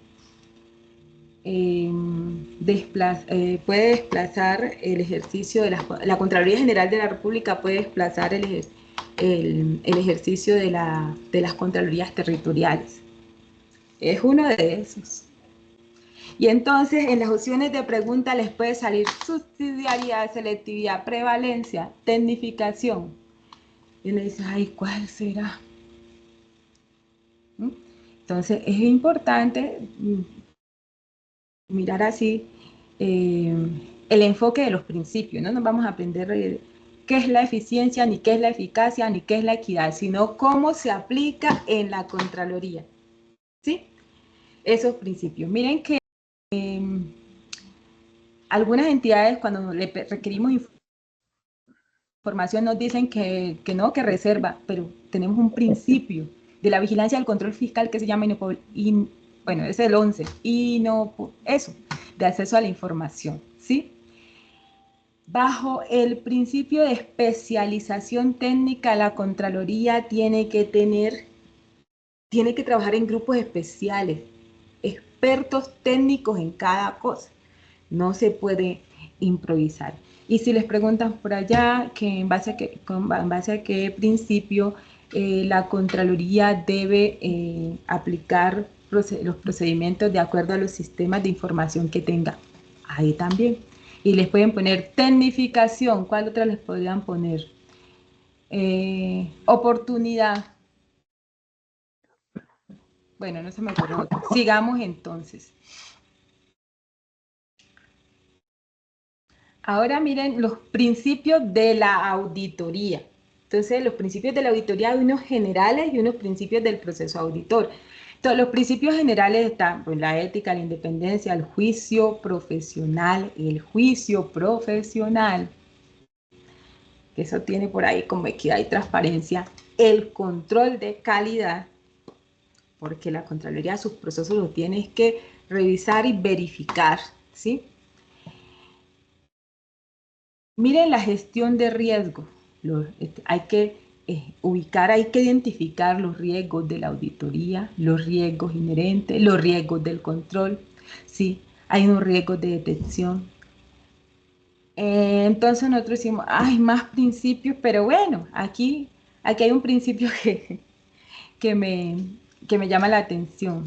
puede desplazar el ejercicio de la Contraloría General de la República puede desplazar el ejercicio de las Contralorías territoriales? Es uno de esos. Y entonces en las opciones de pregunta les puede salir subsidiariedad, selectividad, prevalencia, tecnificación. Y uno dice, ay, ¿cuál será? Entonces es importante mirar así el enfoque de los principios. No nos vamos a aprender qué es la eficiencia, ni qué es la eficacia, ni qué es la equidad, sino cómo se aplica en la Contraloría. ¿Sí? Esos principios. Miren que algunas entidades cuando le requerimos información nos dicen que no, que reserva, pero tenemos un principio de la vigilancia del control fiscal que se llama bueno, es el 11, eso, de acceso a la información, ¿sí? Bajo el principio de especialización técnica, la Contraloría tiene que trabajar en grupos especiales, expertos técnicos en cada cosa. No se puede improvisar. Y si les preguntan por allá que en base a qué principio la Contraloría debe aplicar los procedimientos de acuerdo a los sistemas de información que tenga, ahí también. Y les pueden poner tecnificación. ¿Cuál otra les podrían poner? Oportunidad. Bueno, no se me ocurre otra. Sigamos entonces. Ahora miren los principios de la auditoría. Entonces, los principios de la auditoría hay unos generales y unos principios del proceso auditor. Entonces, los principios generales están pues, la ética, la independencia, el juicio profesional, que eso tiene por ahí como equidad y transparencia, el control de calidad, porque la Contraloría sus procesos los tiene que revisar y verificar, ¿sí? Miren la gestión de riesgo. Hay que ubicar, hay que identificar los riesgos de la auditoría, los riesgos inherentes, los riesgos del control. Sí, hay unos riesgos de detección. Entonces nosotros decimos, hay más principios, pero bueno, aquí hay un principio que me llama la atención.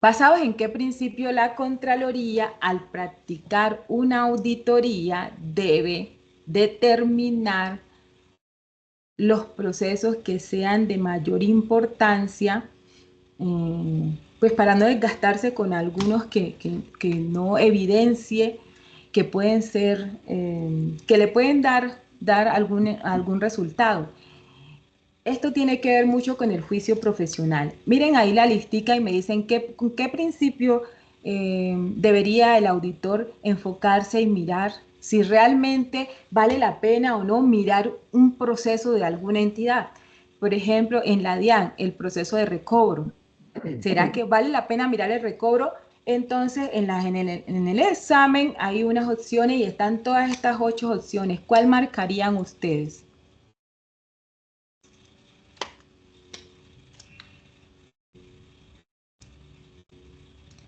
¿Basados en qué principio la Contraloría, al practicar una auditoría, debe determinar los procesos que sean de mayor importancia, pues para no desgastarse con algunos que no evidencie, que pueden ser, que le pueden dar algún resultado? Esto tiene que ver mucho con el juicio profesional. Miren ahí la listica y me dicen con qué principio debería el auditor enfocarse y mirar si realmente vale la pena o no mirar un proceso de alguna entidad. Por ejemplo, en la DIAN, el proceso de recobro. ¿Será que vale la pena mirar el recobro? Entonces, en el examen hay unas opciones y están todas estas 8 opciones. ¿Cuál marcarían ustedes?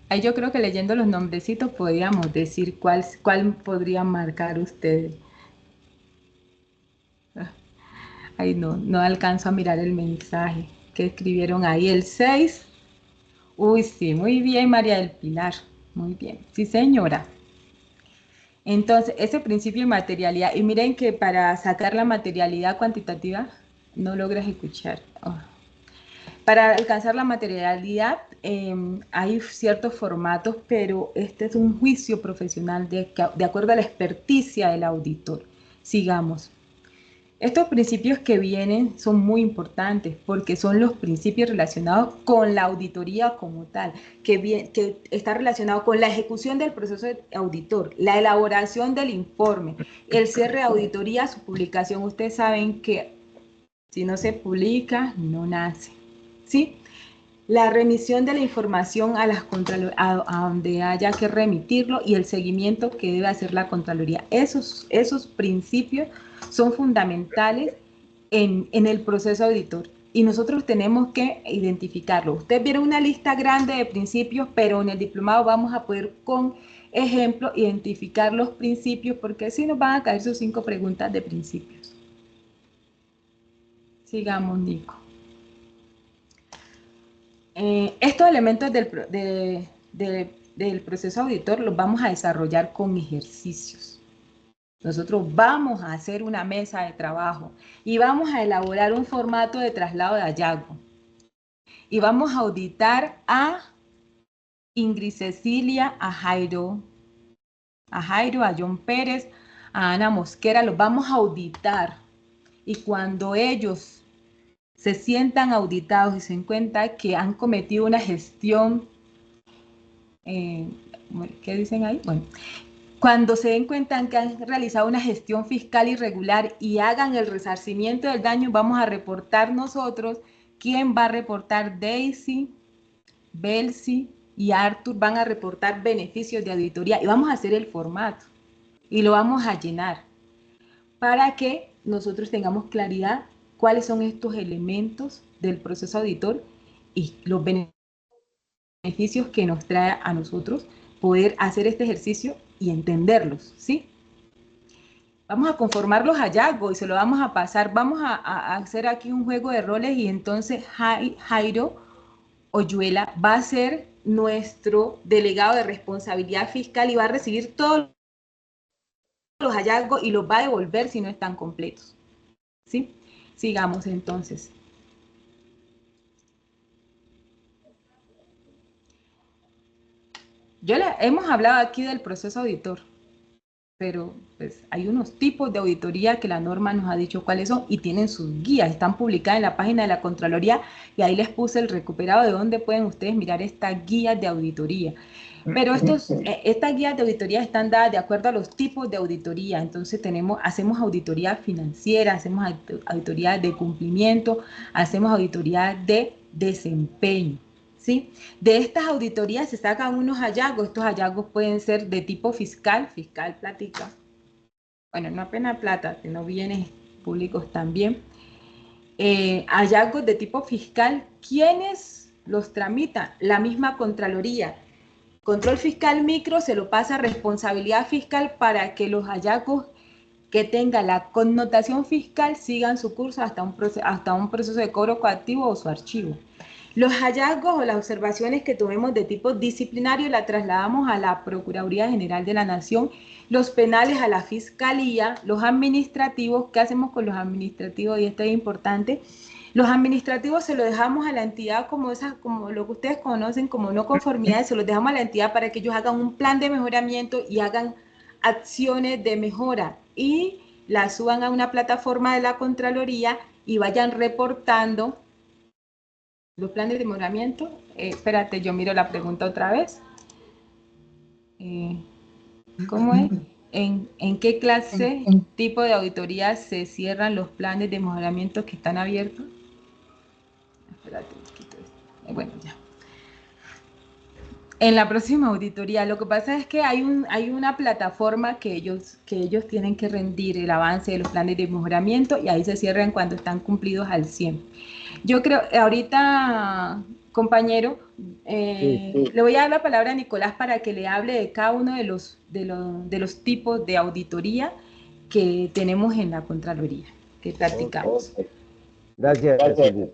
Ahí yo creo que leyendo los nombrecitos podríamos decir cuál podría marcar ustedes. Ahí no alcanzo a mirar el mensaje que escribieron ahí. El 6 Uy, sí, muy bien, María del Pilar. Muy bien. Sí, señora. Entonces, ese principio de materialidad, y miren que para sacar la materialidad cuantitativa, no logras escuchar. Oh. Para alcanzar la materialidad hay ciertos formatos, pero este es un juicio profesional de acuerdo a la experticia del auditor. Sigamos. Estos principios que vienen son muy importantes porque son los principios relacionados con la auditoría como tal, que está relacionado con la ejecución del proceso de auditor, la elaboración del informe, el cierre de auditoría, su publicación. Ustedes saben que si no se publica, no nace, ¿sí? La remisión de la información a las a donde haya que remitirlo y el seguimiento que debe hacer la Contraloría. Esos principios son fundamentales en el proceso auditor y nosotros tenemos que identificarlo. Ustedes vieron una lista grande de principios, pero en el diplomado vamos a poder con ejemplo identificar los principios porque si nos van a caer sus 5 preguntas de principios. Sigamos, Nico. Estos elementos del proceso auditor los vamos a desarrollar con ejercicios. Nosotros vamos a hacer una mesa de trabajo y vamos a elaborar un formato de traslado de hallazgo. Y vamos a auditar a Ingrid Cecilia, a Jairo, a John Pérez, a Ana Mosquera, los vamos a auditar. Y cuando ellos se sientan auditados y se den cuenta que han cometido una gestión, ¿qué dicen ahí? Bueno, cuando se den cuenta que han realizado una gestión fiscal irregular y hagan el resarcimiento del daño, vamos a reportar nosotros. ¿Quién va a reportar? Daisy, Belsi y Arthur van a reportar beneficios de auditoría y vamos a hacer el formato y lo vamos a llenar para que nosotros tengamos claridad cuáles son estos elementos del proceso auditor y los beneficios que nos trae a nosotros poder hacer este ejercicio y entenderlos, ¿sí? Vamos a conformar los hallazgos y se lo vamos a pasar. Vamos a hacer aquí un juego de roles y entonces Jairo Oyuela va a ser nuestro delegado de responsabilidad fiscal y va a recibir todos los hallazgos y los va a devolver si no están completos, ¿sí? Sigamos entonces. Hemos hablado aquí del proceso auditor, pero pues, hay unos tipos de auditoría que la norma nos ha dicho cuáles son y tienen sus guías, están publicadas en la página de la Contraloría y ahí les puse el recuperado de donde pueden ustedes mirar estas guías de auditoría. Pero estas guías de auditoría están dadas de acuerdo a los tipos de auditoría, entonces hacemos auditoría financiera, hacemos auditoría de cumplimiento, hacemos auditoría de desempeño. ¿Sí? De estas auditorías se sacan unos hallazgos. Estos hallazgos pueden ser de tipo fiscal, plática. Bueno, no apenas plata, sino bienes públicos también. Hallazgos de tipo fiscal, ¿quiénes los tramitan? La misma Contraloría. Control fiscal micro se lo pasa a responsabilidad fiscal para que los hallazgos que tengan la connotación fiscal sigan su curso hasta un proceso de cobro coactivo o su archivo. Los hallazgos o las observaciones que tomemos de tipo disciplinario la trasladamos a la Procuraduría General de la Nación, los penales a la Fiscalía, los administrativos, ¿qué hacemos con los administrativos? Y esto es importante. Los administrativos se los dejamos a la entidad como lo que ustedes conocen como no conformidades, se los dejamos a la entidad para que ellos hagan un plan de mejoramiento y hagan acciones de mejora y las suban a una plataforma de la Contraloría y vayan reportando los planes de mejoramiento. Espérate, yo miro la pregunta otra vez. ¿Cómo es? ¿En qué clase, tipo de auditoría se cierran los planes de mejoramiento que están abiertos? Espérate, quito esto. Bueno, ya. En la próxima auditoría, lo que pasa es que hay una plataforma que ellos tienen que rendir el avance de los planes de mejoramiento y ahí se cierran cuando están cumplidos al 100. Yo creo, ahorita, compañero, le voy a dar la palabra a Nicolás para que le hable de cada uno de los tipos de auditoría que tenemos en la Contraloría, que practicamos. Gracias, Silvia.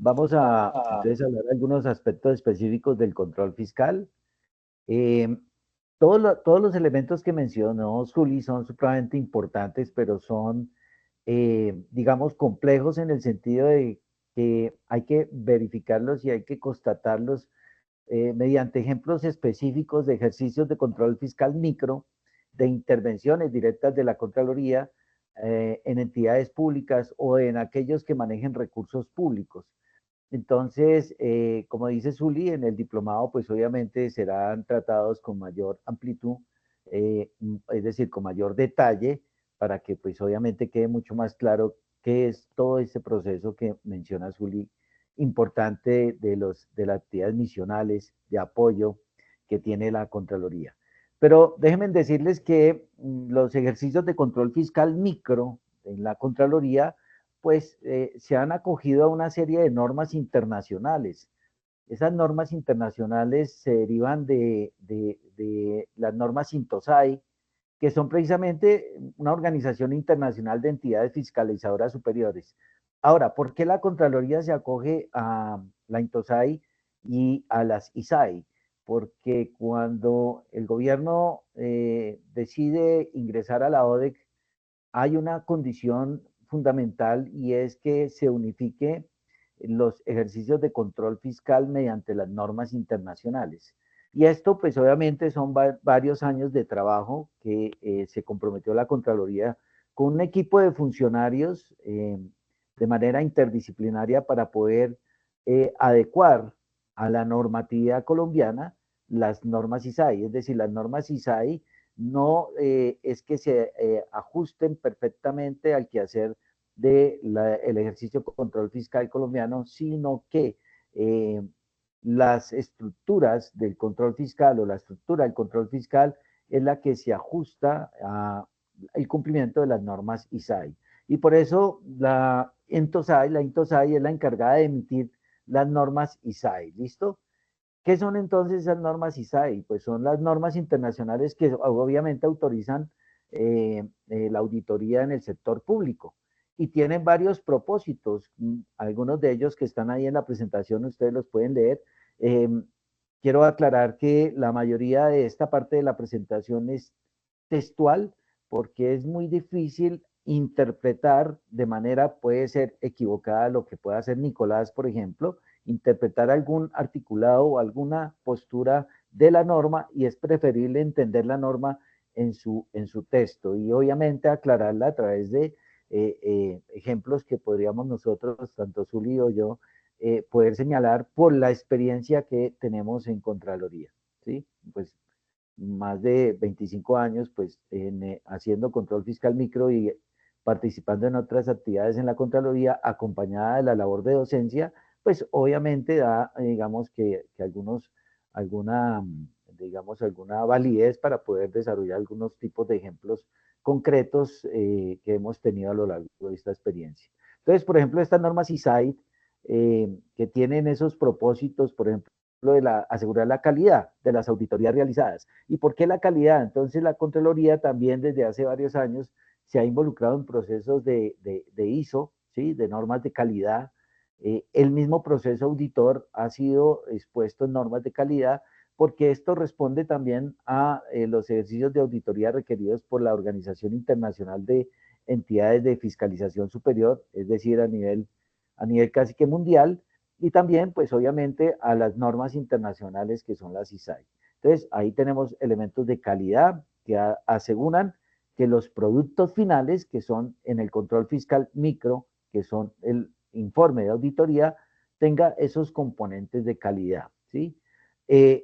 Vamos a entonces hablar de algunos aspectos específicos del control fiscal. Eh, todos los elementos que mencionó Zuli son supremamente importantes, pero son, digamos, complejos en el sentido de que hay que verificarlos y hay que constatarlos mediante ejemplos específicos de ejercicios de control fiscal micro, de intervenciones directas de la Contraloría en entidades públicas o en aquellos que manejen recursos públicos. Entonces, como dice Zuli, en el diplomado, pues obviamente serán tratados con mayor amplitud, es decir, con mayor detalle, para que pues obviamente quede mucho más claro qué es todo este proceso que menciona Zuli, importante de las actividades misionales, de apoyo que tiene la Contraloría. Pero déjenme decirles que los ejercicios de control fiscal micro en la Contraloría pues se han acogido a una serie de normas internacionales. Esas normas internacionales se derivan de las normas INTOSAI, que son precisamente una organización internacional de entidades fiscalizadoras superiores. Ahora, ¿por qué la Contraloría se acoge a la INTOSAI y a las ISAI? Porque cuando el gobierno decide ingresar a la ODEC, hay una condición fundamental y es que se unifique los ejercicios de control fiscal mediante las normas internacionales. Y esto, pues obviamente son varios años de trabajo que se comprometió la Contraloría con un equipo de funcionarios de manera interdisciplinaria para poder adecuar a la normatividad colombiana las normas ISAI. Es decir, las normas ISAI no es que se ajusten perfectamente al quehacer del ejercicio de control fiscal colombiano, sino que las estructuras del control fiscal o la estructura del control fiscal es la que se ajusta al cumplimiento de las normas ISAI. Y por eso la INTOSAI es la encargada de emitir las normas ISAI, ¿listo? ¿Qué son entonces esas normas ISAI? Pues son las normas internacionales que obviamente autorizan la auditoría en el sector público y tienen varios propósitos, algunos de ellos que están ahí en la presentación, ustedes los pueden leer. Quiero aclarar que la mayoría de esta parte de la presentación es textual porque es muy difícil interpretar de manera, puede ser equivocada, lo que pueda hacer Nicolás, por ejemplo, interpretar algún articulado o alguna postura de la norma y es preferible entender la norma en su texto y obviamente aclararla a través de ejemplos que podríamos nosotros, tanto Zuli o yo, poder señalar por la experiencia que tenemos en Contraloría, ¿sí? Pues más de 25 años pues haciendo control fiscal micro y participando en otras actividades en la Contraloría acompañada de la labor de docencia, pues obviamente da, digamos que alguna validez para poder desarrollar algunos tipos de ejemplos concretos que hemos tenido a lo largo de esta experiencia. Entonces, por ejemplo, estas normas ISAID que tienen esos propósitos, por ejemplo, de asegurar la calidad de las auditorías realizadas. ¿Y por qué la calidad? Entonces, la Contraloría también desde hace varios años se ha involucrado en procesos de ISO, ¿sí? De normas de calidad. El mismo proceso auditor ha sido expuesto en normas de calidad porque esto responde también a los ejercicios de auditoría requeridos por la Organización Internacional de Entidades de Fiscalización Superior, es decir, a nivel casi que mundial, y también, pues obviamente, a las normas internacionales que son las ISAI. Entonces, ahí tenemos elementos de calidad que aseguran que los productos finales, que son en el control fiscal micro, que son el informe de auditoría, tenga esos componentes de calidad, ¿sí?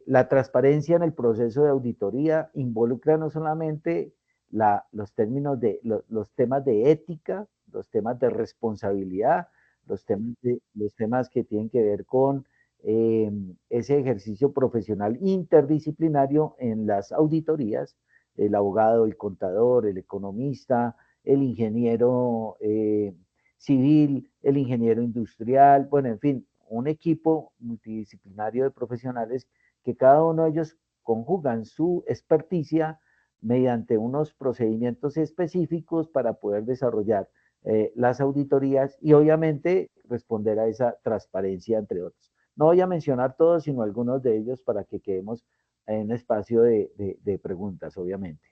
La transparencia en el proceso de auditoría involucra no solamente los temas de ética, los temas de responsabilidad, los temas que tienen que ver con ese ejercicio profesional interdisciplinario en las auditorías, el abogado, el contador, el economista, el ingeniero civil, el ingeniero industrial, bueno, en fin, un equipo multidisciplinario de profesionales que cada uno de ellos conjugan su experticia mediante unos procedimientos específicos para poder desarrollar las auditorías y obviamente responder a esa transparencia, entre otros. No voy a mencionar todos, sino algunos de ellos para que quedemos en un espacio de preguntas, obviamente.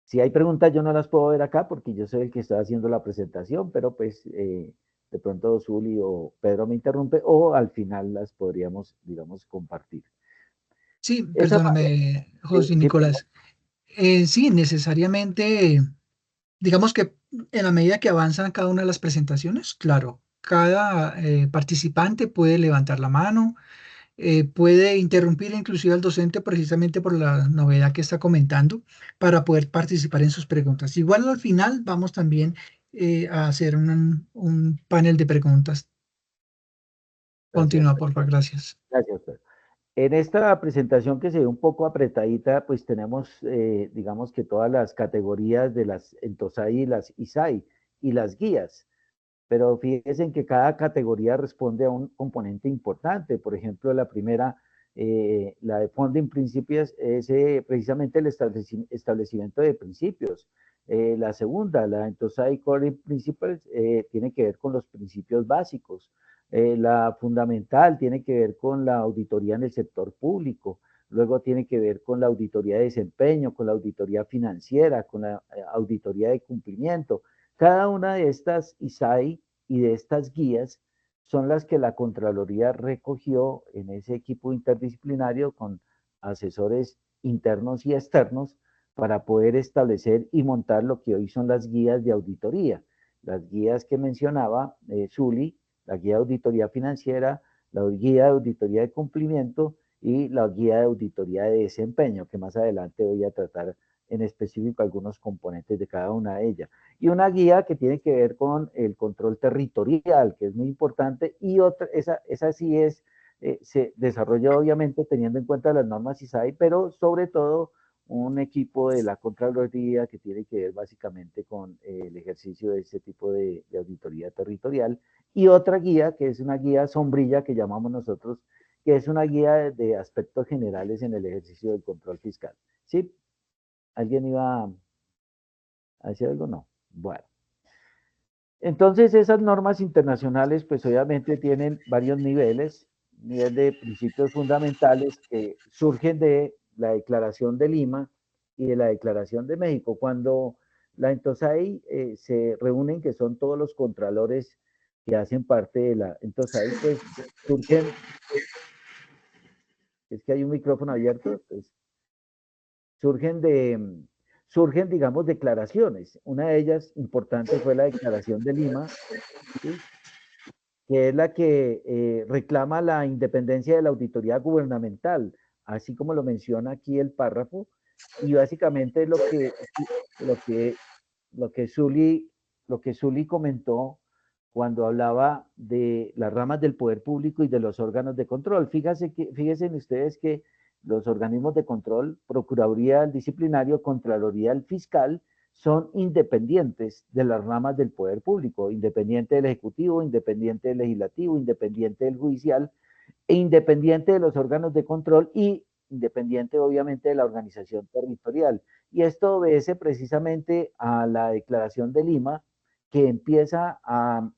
Si hay preguntas, yo no las puedo ver acá porque yo soy el que está haciendo la presentación, pero pues de pronto Zuli o Pedro me interrumpe o al final las podríamos, digamos, compartir. Sí, Esa, perdóname, José sí, perdón. Nicolás. Sí, necesariamente, digamos que en la medida que avanzan cada una de las presentaciones, claro, cada participante puede levantar la mano, puede interrumpir inclusive al docente precisamente por la novedad que está comentando para poder participar en sus preguntas. Igual al final vamos también a hacer un panel de preguntas. Gracias, Continúa, por favor, gracias. gracias, Pedro. En esta presentación que se ve un poco apretadita, pues tenemos, digamos que todas las categorías de las ENTOSAI y las ISAI y las guías. Pero fíjense en que cada categoría responde a un componente importante. Por ejemplo, la primera, la de Founding Principles, es precisamente el establecimiento de principios. La segunda, la ENTOSAI Core Principles, tiene que ver con los principios básicos. La fundamental tiene que ver con la auditoría en el sector público. Luego tiene que ver con la auditoría de desempeño, con la auditoría financiera, con la auditoría de cumplimiento. Cada una de estas ISAI y de estas guías son las que la Contraloría recogió en ese equipo interdisciplinario con asesores internos y externos para poder establecer y montar lo que hoy son las guías de auditoría. Las guías que mencionaba Zuli, la guía de auditoría financiera, la guía de auditoría de cumplimiento y la guía de auditoría de desempeño, que más adelante voy a tratar en específico algunos componentes de cada una de ellas. Y una guía que tiene que ver con el control territorial, que es muy importante, y otra, esa sí es, se desarrolla obviamente teniendo en cuenta las normas ISAI, pero sobre todo un equipo de la Contraloría que tiene que ver básicamente con el ejercicio de este tipo de auditoría territorial, y otra guía que es una guía sombrilla que llamamos nosotros, que es una guía de aspectos generales en el ejercicio del control fiscal. ¿Sí? ¿Alguien iba a decir algo? No. Bueno. Entonces, esas normas internacionales, pues obviamente tienen varios niveles, nivel de principios fundamentales que surgen de la Declaración de Lima y de la Declaración de México. Cuando la ENTOSAI se reúnen, que son todos los contralores que hacen parte de la ENTOSAI, pues surgen, es que hay un micrófono abierto, pues, surgen, digamos, declaraciones. Una de ellas importante fue la Declaración de Lima, ¿sí? Que es la que reclama la independencia de la auditoría gubernamental, así como lo menciona aquí el párrafo, y básicamente lo que Zuli comentó cuando hablaba de las ramas del poder público y de los órganos de control. Fíjense ustedes que los organismos de control, Procuraduría del Disciplinario, Contraloría del Fiscal, son independientes de las ramas del poder público, independiente del Ejecutivo, independiente del Legislativo, independiente del Judicial e independiente de los órganos de control y independiente obviamente de la organización territorial. Y esto obedece precisamente a la Declaración de Lima, que empieza a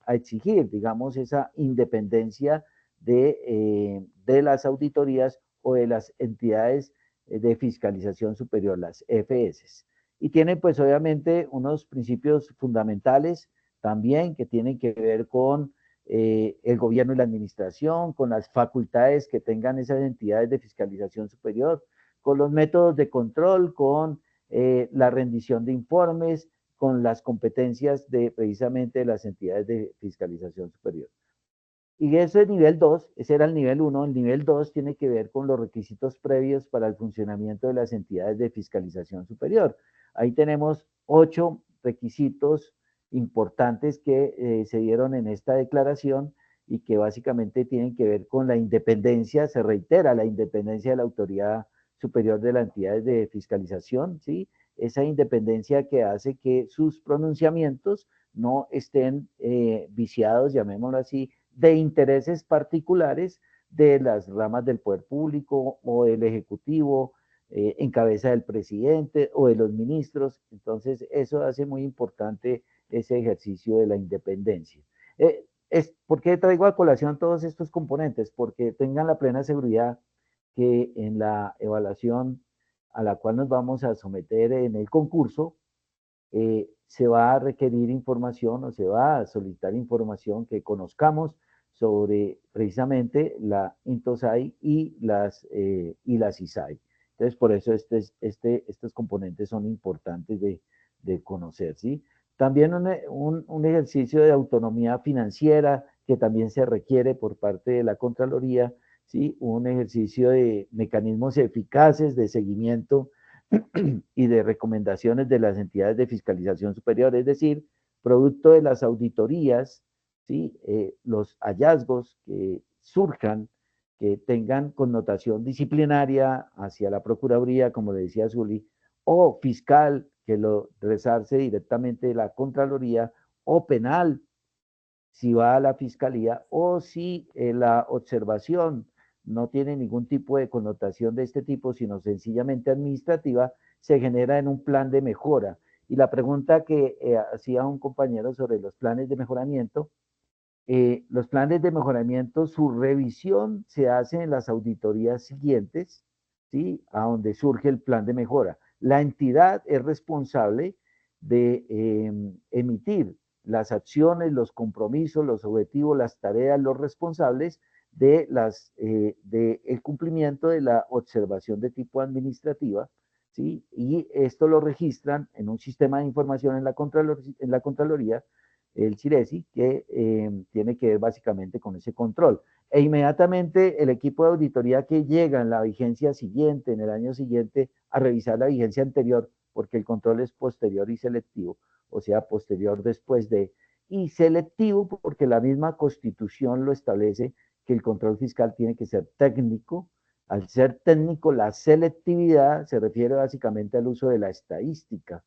exigir, digamos, esa independencia de las auditorías o de las entidades de fiscalización superior, las EFS. Y tiene pues obviamente unos principios fundamentales también que tienen que ver con el gobierno y la administración, con las facultades que tengan esas entidades de fiscalización superior, con los métodos de control, con la rendición de informes, con las competencias de precisamente de las entidades de fiscalización superior. Y ese es nivel 2, ese era el nivel 1, el nivel 2 tiene que ver con los requisitos previos para el funcionamiento de las entidades de fiscalización superior. Ahí tenemos 8 requisitos importantes que se dieron en esta declaración y que básicamente tienen que ver con la independencia, se reitera la independencia de la autoridad superior de las entidades de fiscalización, ¿sí? Esa independencia que hace que sus pronunciamientos no estén viciados, llamémoslo así, de intereses particulares de las ramas del poder público o del ejecutivo, en cabeza del presidente o de los ministros. Entonces, eso hace muy importante ese ejercicio de la independencia. ¿Por qué traigo a colación todos estos componentes? Porque tengan la plena seguridad que en la evaluación a la cual nos vamos a someter en el concurso, se va a requerir información o se va a solicitar información que conozcamos sobre precisamente la INTOSAI y las ISAI. Entonces, por eso estos componentes son importantes de conocer, ¿sí? También un ejercicio de autonomía financiera que también se requiere por parte de la Contraloría, ¿sí? Un ejercicio de mecanismos eficaces de seguimiento y de recomendaciones de las entidades de fiscalización superior, es decir, producto de las auditorías, ¿sí? Los hallazgos que surjan, que tengan connotación disciplinaria hacia la Procuraduría, como le decía Zuli, o fiscal, que lo resarce directamente de la Contraloría, o penal, si va a la Fiscalía, o si la observación no tiene ningún tipo de connotación de este tipo, sino sencillamente administrativa, se genera en un plan de mejora. Y la pregunta que hacía un compañero sobre los planes de mejoramiento, los planes de mejoramiento, su revisión se hace en las auditorías siguientes, ¿sí? A donde surge el plan de mejora. La entidad es responsable de emitir las acciones, los compromisos, los objetivos, las tareas, los responsables de el cumplimiento de la observación de tipo administrativa, ¿sí? Y esto lo registran en un sistema de información en la Contraloría, el CIRESI, que tiene que ver básicamente con ese control. E inmediatamente el equipo de auditoría que llega en la vigencia siguiente, en el año siguiente, a revisar la vigencia anterior, porque el control es posterior y selectivo, o sea, posterior después de, y selectivo porque la misma Constitución lo establece, que el control fiscal tiene que ser técnico. Al ser técnico, la selectividad se refiere básicamente al uso de la estadística,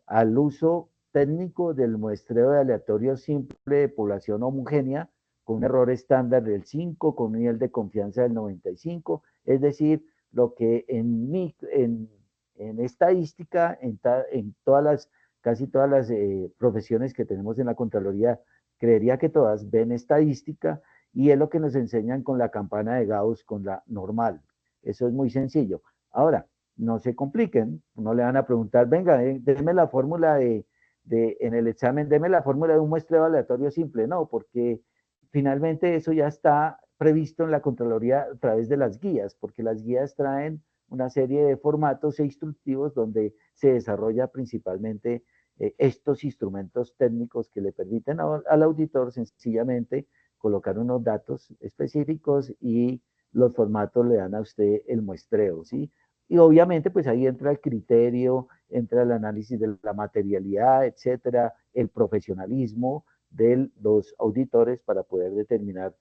al uso técnico del muestreo de aleatorio simple de población homogénea, con un error estándar del 5, con un nivel de confianza del 95, es decir, lo que en estadística, casi todas las profesiones que tenemos en la Contraloría, creería que todas ven estadística, y es lo que nos enseñan con la campana de Gauss, con la normal. Eso es muy sencillo. Ahora, no se compliquen, no le van a preguntar, venga, denme la fórmula en el examen, deme la fórmula de un muestreo aleatorio simple, no, porque finalmente eso ya está previsto en la Contraloría a través de las guías, porque las guías traen una serie de formatos e instructivos donde se desarrolla principalmente estos instrumentos técnicos que le permiten al auditor sencillamente colocar unos datos específicos, y los formatos le dan a usted el muestreo, ¿sí? Y obviamente pues ahí entra el criterio, entra el análisis de la materialidad, etcétera, el profesionalismo de los auditores para poder determinar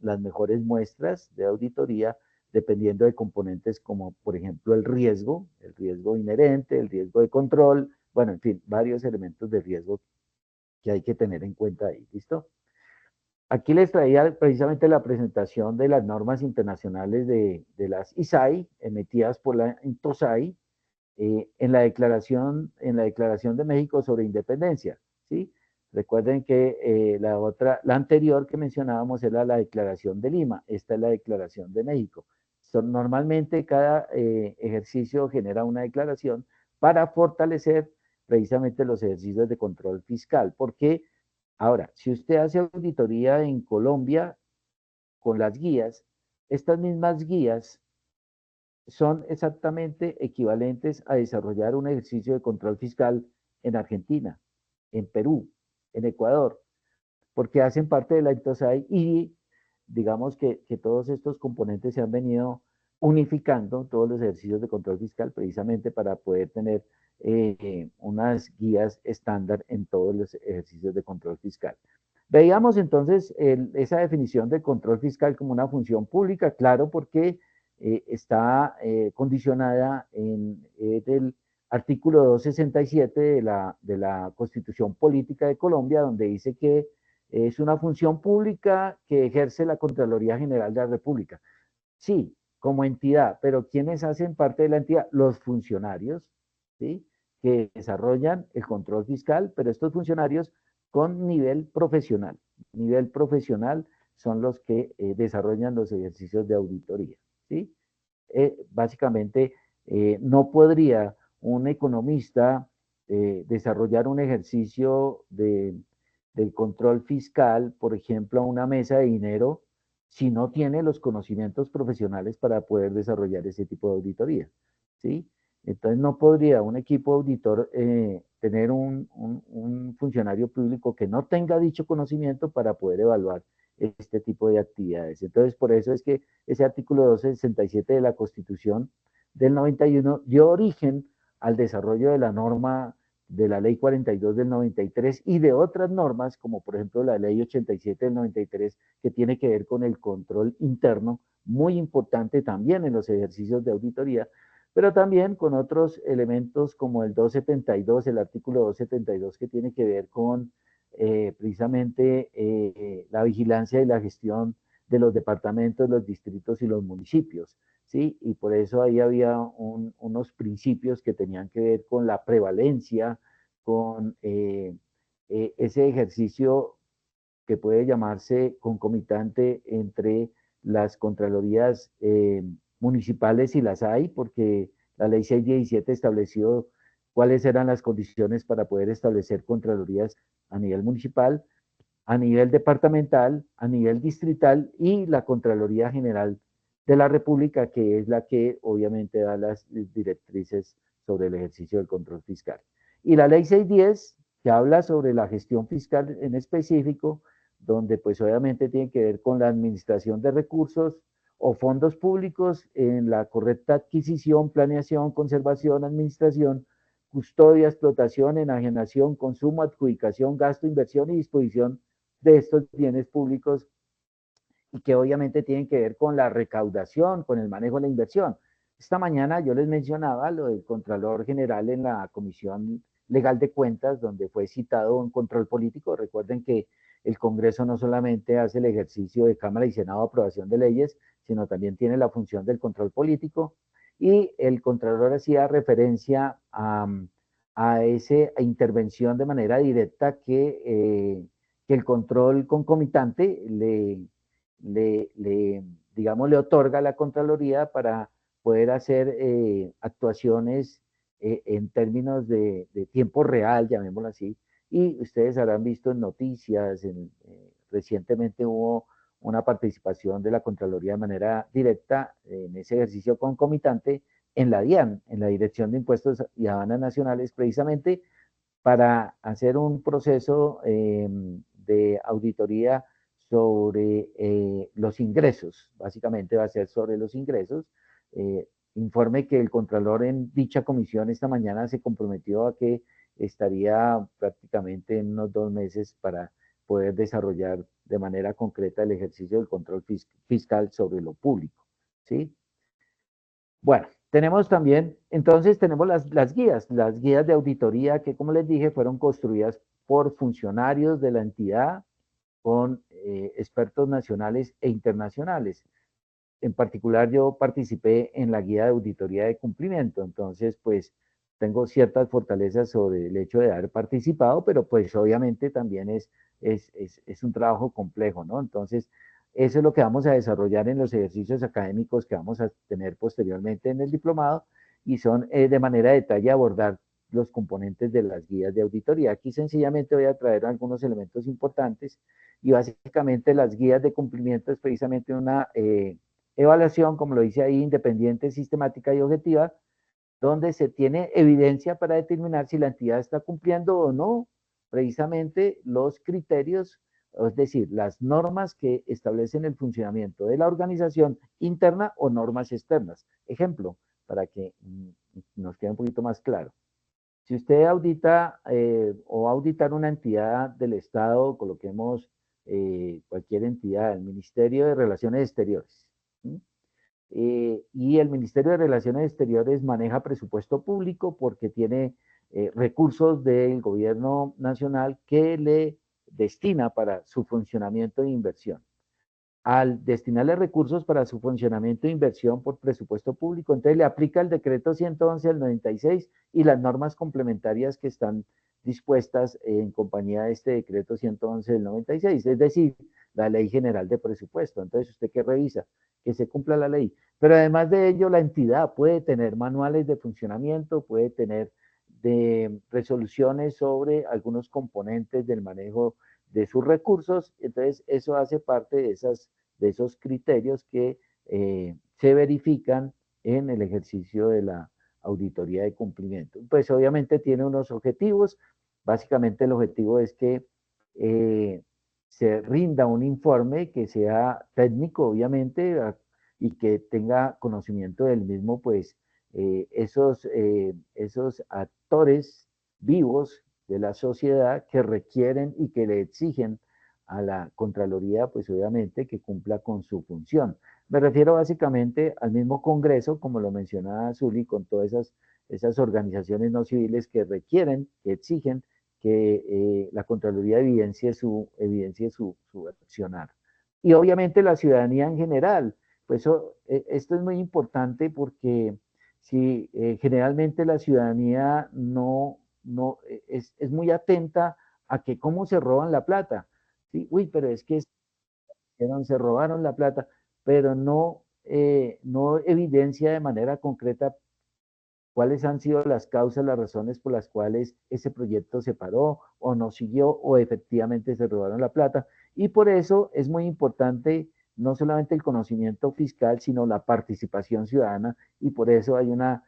las mejores muestras de auditoría, dependiendo de componentes como, por ejemplo, el riesgo inherente, el riesgo de control, bueno, en fin, varios elementos de riesgo que hay que tener en cuenta ahí, ¿listo? Aquí les traía precisamente la presentación de las normas internacionales de las ISAI, emitidas por la INTOSAI, en la declaración de México sobre independencia, ¿sí? Recuerden que la anterior que mencionábamos era la Declaración de Lima, esta es la Declaración de México. Normalmente cada ejercicio genera una declaración para fortalecer precisamente los ejercicios de control fiscal, porque ahora, si usted hace auditoría en Colombia con las guías, estas mismas guías son exactamente equivalentes a desarrollar un ejercicio de control fiscal en Argentina, en Perú, en Ecuador, porque hacen parte de la INTOSAI, y digamos que todos estos componentes se han venido unificando, todos los ejercicios de control fiscal, precisamente para poder tener unas guías estándar en todos los ejercicios de control fiscal. Veíamos entonces esa definición de control fiscal como una función pública, claro, porque está condicionada en el artículo 267 de la Constitución Política de Colombia, donde dice que es una función pública que ejerce la Contraloría General de la República. Sí, como entidad, pero ¿quiénes hacen parte de la entidad? Los funcionarios, ¿sí? que desarrollan el control fiscal, pero estos funcionarios con nivel profesional. Nivel profesional son los que desarrollan los ejercicios de auditoría, ¿sí? Básicamente, no podría un economista desarrollar un ejercicio del control fiscal, por ejemplo, a una mesa de dinero, si no tiene los conocimientos profesionales para poder desarrollar ese tipo de auditoría, ¿sí? Entonces no podría un equipo auditor tener un funcionario público que no tenga dicho conocimiento para poder evaluar este tipo de actividades. Entonces, por eso es que ese artículo 267 de la Constitución del 91 dio origen al desarrollo de la norma de la Ley 42 del 93 y de otras normas, como por ejemplo la Ley 87 del 93, que tiene que ver con el control interno, muy importante también en los ejercicios de auditoría, pero también con otros elementos como el 272, el artículo 272, que tiene que ver con precisamente la vigilancia y la gestión de los departamentos, los distritos y los municipios, ¿sí? Y por eso ahí había unos principios que tenían que ver con la prevalencia, con ese ejercicio que puede llamarse concomitante entre las contralorías municipales y las hay, porque la ley 617 estableció cuáles eran las condiciones para poder establecer contralorías a nivel municipal, a nivel departamental, a nivel distrital y la Contraloría General de la República, que es la que obviamente da las directrices sobre el ejercicio del control fiscal. Y la ley 610, que habla sobre la gestión fiscal en específico, donde pues obviamente tiene que ver con la administración de recursos o fondos públicos en la correcta adquisición, planeación, conservación, administración, custodia, explotación, enajenación, consumo, adjudicación, gasto, inversión y disposición de estos bienes públicos y que obviamente tienen que ver con la recaudación, con el manejo de la inversión. Esta mañana yo les mencionaba lo del Contralor General en la Comisión Legal de Cuentas, donde fue citado un control político. Recuerden que el Congreso no solamente hace el ejercicio de Cámara y Senado de aprobación de leyes, sino también tiene la función del control político. Y el Contralor hacía referencia a esa intervención de manera directa que el control concomitante digamos, le otorga a la Contraloría para poder hacer actuaciones en términos de tiempo real, llamémoslo así. Y ustedes habrán visto en noticias, recientemente hubo una participación de la Contraloría de manera directa en ese ejercicio concomitante en la DIAN, en la Dirección de Impuestos y Aduanas Nacionales, precisamente para hacer un proceso de auditoría sobre los ingresos. Básicamente va a ser sobre los ingresos. Informe que el Contralor en dicha comisión esta mañana se comprometió a que estaría prácticamente en unos 2 meses para poder desarrollar de manera concreta el ejercicio del control fiscal sobre lo público, ¿sí? Bueno, tenemos también, entonces tenemos las guías de auditoría que, como les dije, fueron construidas por funcionarios de la entidad con expertos nacionales e internacionales. En particular, yo participé en la guía de auditoría de cumplimiento, entonces, pues, tengo ciertas fortalezas sobre el hecho de haber participado, pero pues obviamente también es un trabajo complejo, ¿no? Entonces, eso es lo que vamos a desarrollar en los ejercicios académicos que vamos a tener posteriormente en el diplomado y son de manera de detalle abordar los componentes de las guías de auditoría. Aquí sencillamente voy a traer algunos elementos importantes y básicamente las guías de cumplimiento es precisamente una evaluación, como lo dice ahí, independiente, sistemática y objetiva, donde se tiene evidencia para determinar si la entidad está cumpliendo o no precisamente los criterios, es decir, las normas que establecen el funcionamiento de la organización interna o normas externas. Ejemplo, para que nos quede un poquito más claro. Si usted audita o va a auditar una entidad del Estado, coloquemos cualquier entidad, el Ministerio de Relaciones Exteriores, ¿sí? Y el Ministerio de Relaciones Exteriores maneja presupuesto público porque tiene recursos del gobierno nacional que le destina para su funcionamiento e inversión. al destinarle recursos para su funcionamiento e inversión por presupuesto público. Entonces le aplica el decreto 111 del 96 y las normas complementarias que están dispuestas en compañía de este decreto 111 del 96, es decir, la Ley General de Presupuesto. Entonces, ¿usted qué revisa? Que se cumpla la ley. Pero además de ello, la entidad puede tener manuales de funcionamiento, puede tener de resoluciones sobre algunos componentes del manejo de sus recursos. Entonces, eso hace parte de esos criterios que se verifican en el ejercicio de la auditoría de cumplimiento. Pues obviamente tiene unos objetivos. Básicamente el objetivo es que se rinda un informe que sea técnico, obviamente, y que tenga conocimiento del mismo, pues esos actores vivos de la sociedad que requieren y que le exigen a la Contraloría, pues obviamente que cumpla con su función. Me refiero básicamente al mismo Congreso, como lo mencionaba Zuli, con todas esas organizaciones no civiles que requieren, que exigen que la Contraloría evidencie su accionar. Y obviamente la ciudadanía en general. Pues esto es muy importante porque si generalmente la ciudadanía es muy atenta a que cómo se roban la plata. ¿Sí? Uy, pero es que se robaron la plata, pero no evidencia de manera concreta cuáles han sido las causas, las razones por las cuales ese proyecto se paró o no siguió o efectivamente se robaron la plata. Y por eso es muy importante no solamente el conocimiento fiscal, sino la participación ciudadana, y por eso hay una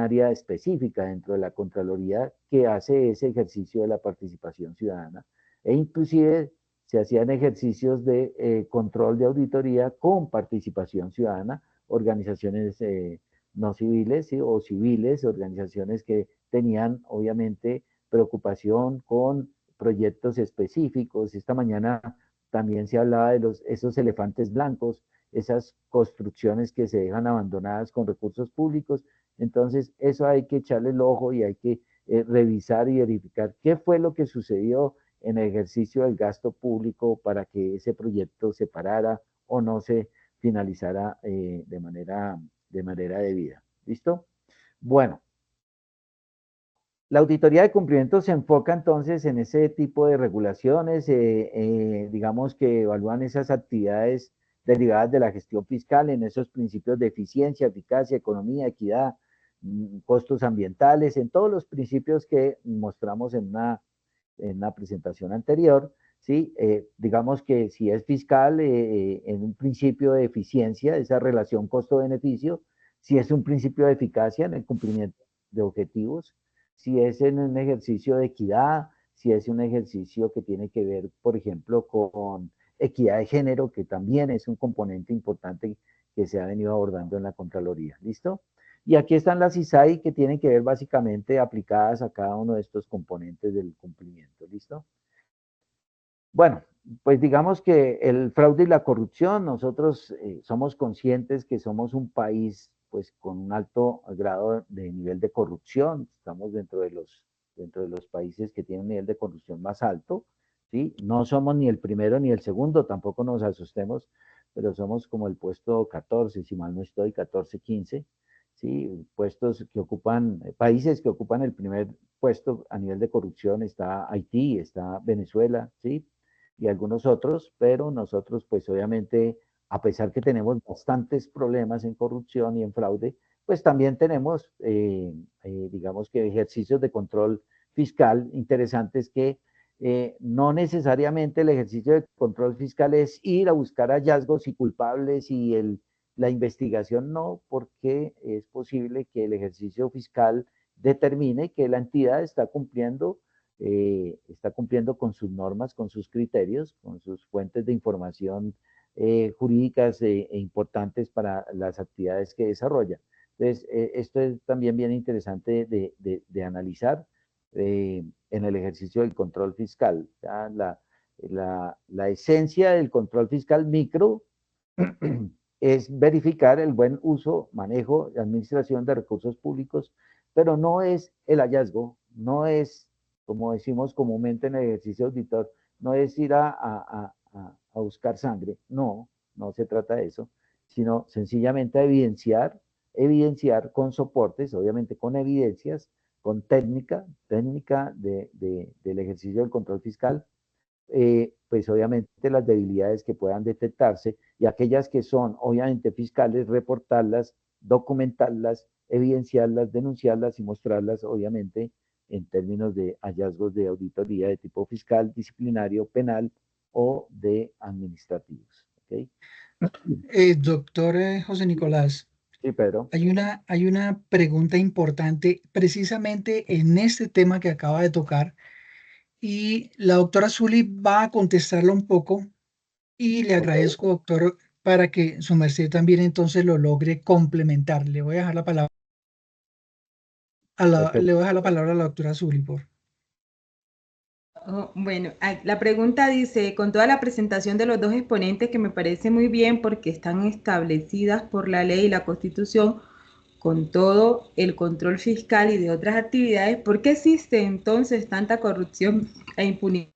área específica dentro de la Contraloría que hace ese ejercicio de la participación ciudadana. E inclusive se hacían ejercicios de control de auditoría con participación ciudadana, organizaciones no civiles, ¿sí? O civiles, organizaciones que tenían obviamente preocupación con proyectos específicos. Esta mañana también se hablaba de esos elefantes blancos, esas construcciones que se dejan abandonadas con recursos públicos. Entonces, eso hay que echarle el ojo y hay que revisar y verificar qué fue lo que sucedió en el ejercicio del gasto público para que ese proyecto se parara o no se finalizara de manera debida. ¿Listo? Bueno, la auditoría de cumplimiento se enfoca entonces en ese tipo de regulaciones, digamos que evalúan esas actividades derivadas de la gestión fiscal en esos principios de eficiencia, eficacia, economía, equidad, costos ambientales, en todos los principios que mostramos en una presentación anterior. ¿Sí? Digamos que si es fiscal, en un principio de eficiencia, esa relación costo-beneficio, si es un principio de eficacia en el cumplimiento de objetivos, si es en un ejercicio de equidad, si es un ejercicio que tiene que ver, por ejemplo, con equidad de género, que también es un componente importante que se ha venido abordando en la Contraloría. ¿Listo? Y aquí están las ISAI que tienen que ver básicamente aplicadas a cada uno de estos componentes del cumplimiento. ¿Listo? Bueno, pues digamos que el fraude y la corrupción, nosotros somos conscientes que somos un país pues con un alto grado de nivel de corrupción, estamos dentro de los países que tienen un nivel de corrupción más alto, ¿sí? No somos ni el primero ni el segundo, tampoco nos asustemos, pero somos como el puesto 14, si mal no estoy, 14, 15, ¿sí? Puestos que ocupan, países que ocupan el primer puesto a nivel de corrupción, está Haití, está Venezuela, ¿sí? Y algunos otros, pero nosotros pues obviamente, a pesar que tenemos bastantes problemas en corrupción y en fraude, pues también tenemos, digamos que ejercicios de control fiscal interesantes que no necesariamente el ejercicio de control fiscal es ir a buscar hallazgos y culpables y la investigación no, porque es posible que el ejercicio fiscal determine que la entidad está cumpliendo con sus normas, con sus criterios, con sus fuentes de información jurídicas importantes para las actividades que desarrolla. Entonces, esto es también bien interesante de analizar en el ejercicio del control fiscal. La esencia del control fiscal micro es verificar el buen uso, manejo y administración de recursos públicos, pero no es el hallazgo, no es, como decimos comúnmente en el ejercicio auditor, no es ir a a buscar sangre. No, no se trata de eso, sino sencillamente a evidenciar con soportes, obviamente con evidencias, con técnica del ejercicio del control fiscal, pues obviamente las debilidades que puedan detectarse y aquellas que son obviamente fiscales, reportarlas, documentarlas, evidenciarlas, denunciarlas y mostrarlas obviamente en términos de hallazgos de auditoría de tipo fiscal, disciplinario, penal o de administrativos. ¿Okay? Doctor José Nicolás, Sí, Pedro. hay una pregunta importante precisamente en este tema que acaba de tocar y la doctora Zuli va a contestarla un poco y le agradezco, doctor, para que su merced también entonces lo logre complementar. Le voy a dejar la palabra le voy a dejar la palabra a la doctora Zuli, por. Oh, bueno, la pregunta dice, con toda la presentación de los dos exponentes que me parece muy bien porque están establecidas por la ley y la Constitución, con todo el control fiscal y de otras actividades, ¿por qué existe entonces tanta corrupción e impunidad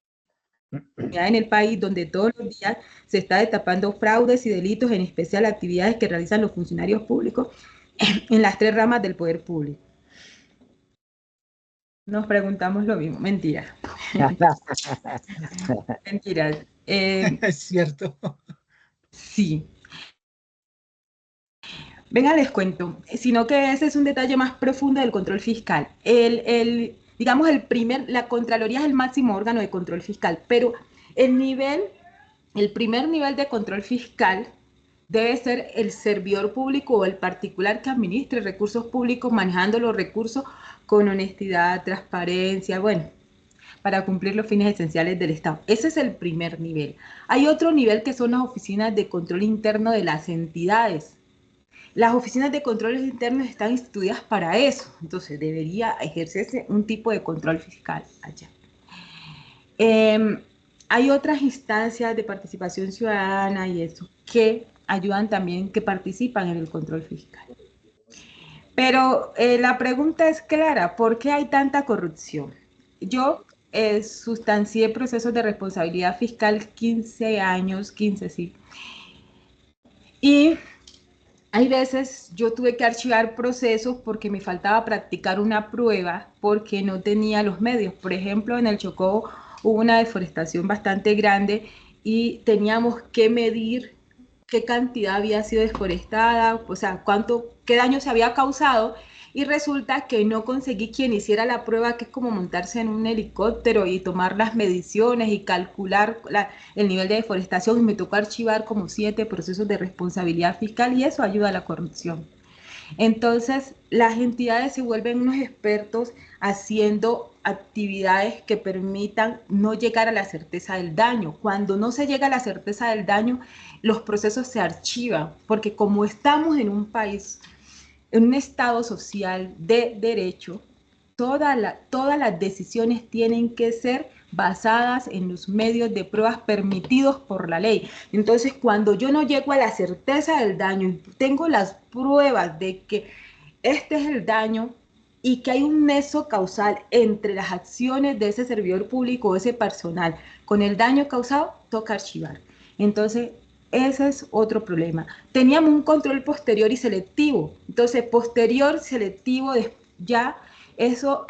en el país donde todos los días se está destapando fraudes y delitos, en especial actividades que realizan los funcionarios públicos en las tres ramas del poder público? Nos preguntamos lo mismo, mentira. Mentiras. Es cierto. Sí. Venga, les cuento, sino que ese es un detalle más profundo del control fiscal. Digamos, la Contraloría es el máximo órgano de control fiscal, pero el primer nivel de control fiscal debe ser el servidor público o el particular que administre recursos públicos, manejando los recursos con honestidad, transparencia, bueno, para cumplir los fines esenciales del Estado. Ese es el primer nivel. Hay otro nivel que son las oficinas de control interno de las entidades. Las oficinas de controles internos están instituidas para eso, entonces debería ejercerse un tipo de control fiscal allá. Hay otras instancias de participación ciudadana y eso que ayudan también, que participan en el control fiscal. Pero la pregunta es clara, ¿por qué hay tanta corrupción? Yo sustancié procesos de responsabilidad fiscal 15 años, 15 sí, y hay veces yo tuve que archivar procesos porque me faltaba practicar una prueba porque no tenía los medios. Por ejemplo, en el Chocó hubo una deforestación bastante grande y teníamos que medir qué cantidad había sido deforestada, o sea, qué daño se había causado, y resulta que no conseguí quien hiciera la prueba, que es como montarse en un helicóptero y tomar las mediciones y calcular el nivel de deforestación, y me tocó archivar como 7 procesos de responsabilidad fiscal y eso ayuda a la corrupción. Entonces, las entidades se vuelven unos expertos haciendo actividades que permitan no llegar a la certeza del daño. Cuando no se llega a la certeza del daño, los procesos se archivan, porque como estamos en un país, en un estado social de derecho, todas las decisiones tienen que ser basadas en los medios de pruebas permitidos por la ley. Entonces, cuando yo no llego a la certeza del daño y tengo las pruebas de que este es el daño y que hay un nexo causal entre las acciones de ese servidor público o ese personal con el daño causado, toca archivar. Entonces, ese es otro problema. Teníamos un control posterior y selectivo. Entonces, posterior, selectivo, ya eso,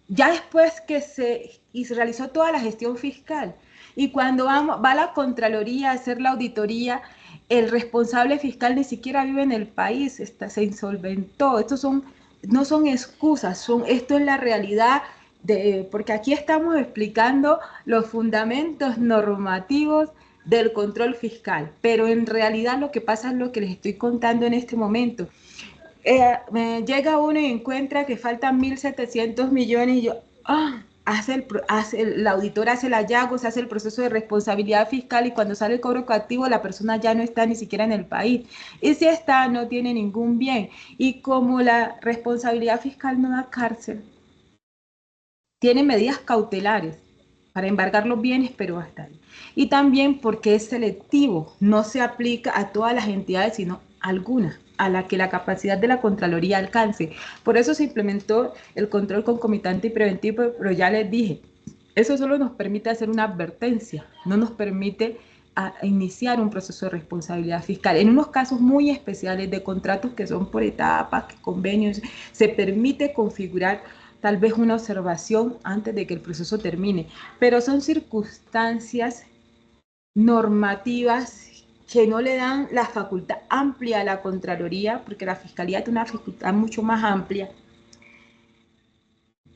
ya después que se realizó toda la gestión fiscal y cuando va la Contraloría a hacer la auditoría, el responsable fiscal ni siquiera vive en el país, se insolventó. No son excusas, esto es la realidad, porque aquí estamos explicando los fundamentos normativos del control fiscal, pero en realidad lo que pasa es lo que les estoy contando en este momento. Llega uno y encuentra que faltan 1.700 millones y yo, el auditor hace el hallazgo, se hace el proceso de responsabilidad fiscal y cuando sale el cobro coactivo la persona ya no está ni siquiera en el país. Y si está, no tiene ningún bien. Y como la responsabilidad fiscal no da cárcel, tiene medidas cautelares para embargar los bienes, pero hasta ahí. Y también porque es selectivo, no se aplica a todas las entidades, sino a algunas, a la que la capacidad de la Contraloría alcance. Por eso se implementó el control concomitante y preventivo, pero ya les dije, Eso solo nos permite hacer una advertencia, no nos permite a iniciar un proceso de responsabilidad fiscal. En unos casos muy especiales de contratos que son por etapas, convenios, se permite configurar tal vez una observación antes de que el proceso termine, pero son circunstancias normativas que no le dan la facultad amplia a la Contraloría, porque la Fiscalía tiene una facultad mucho más amplia.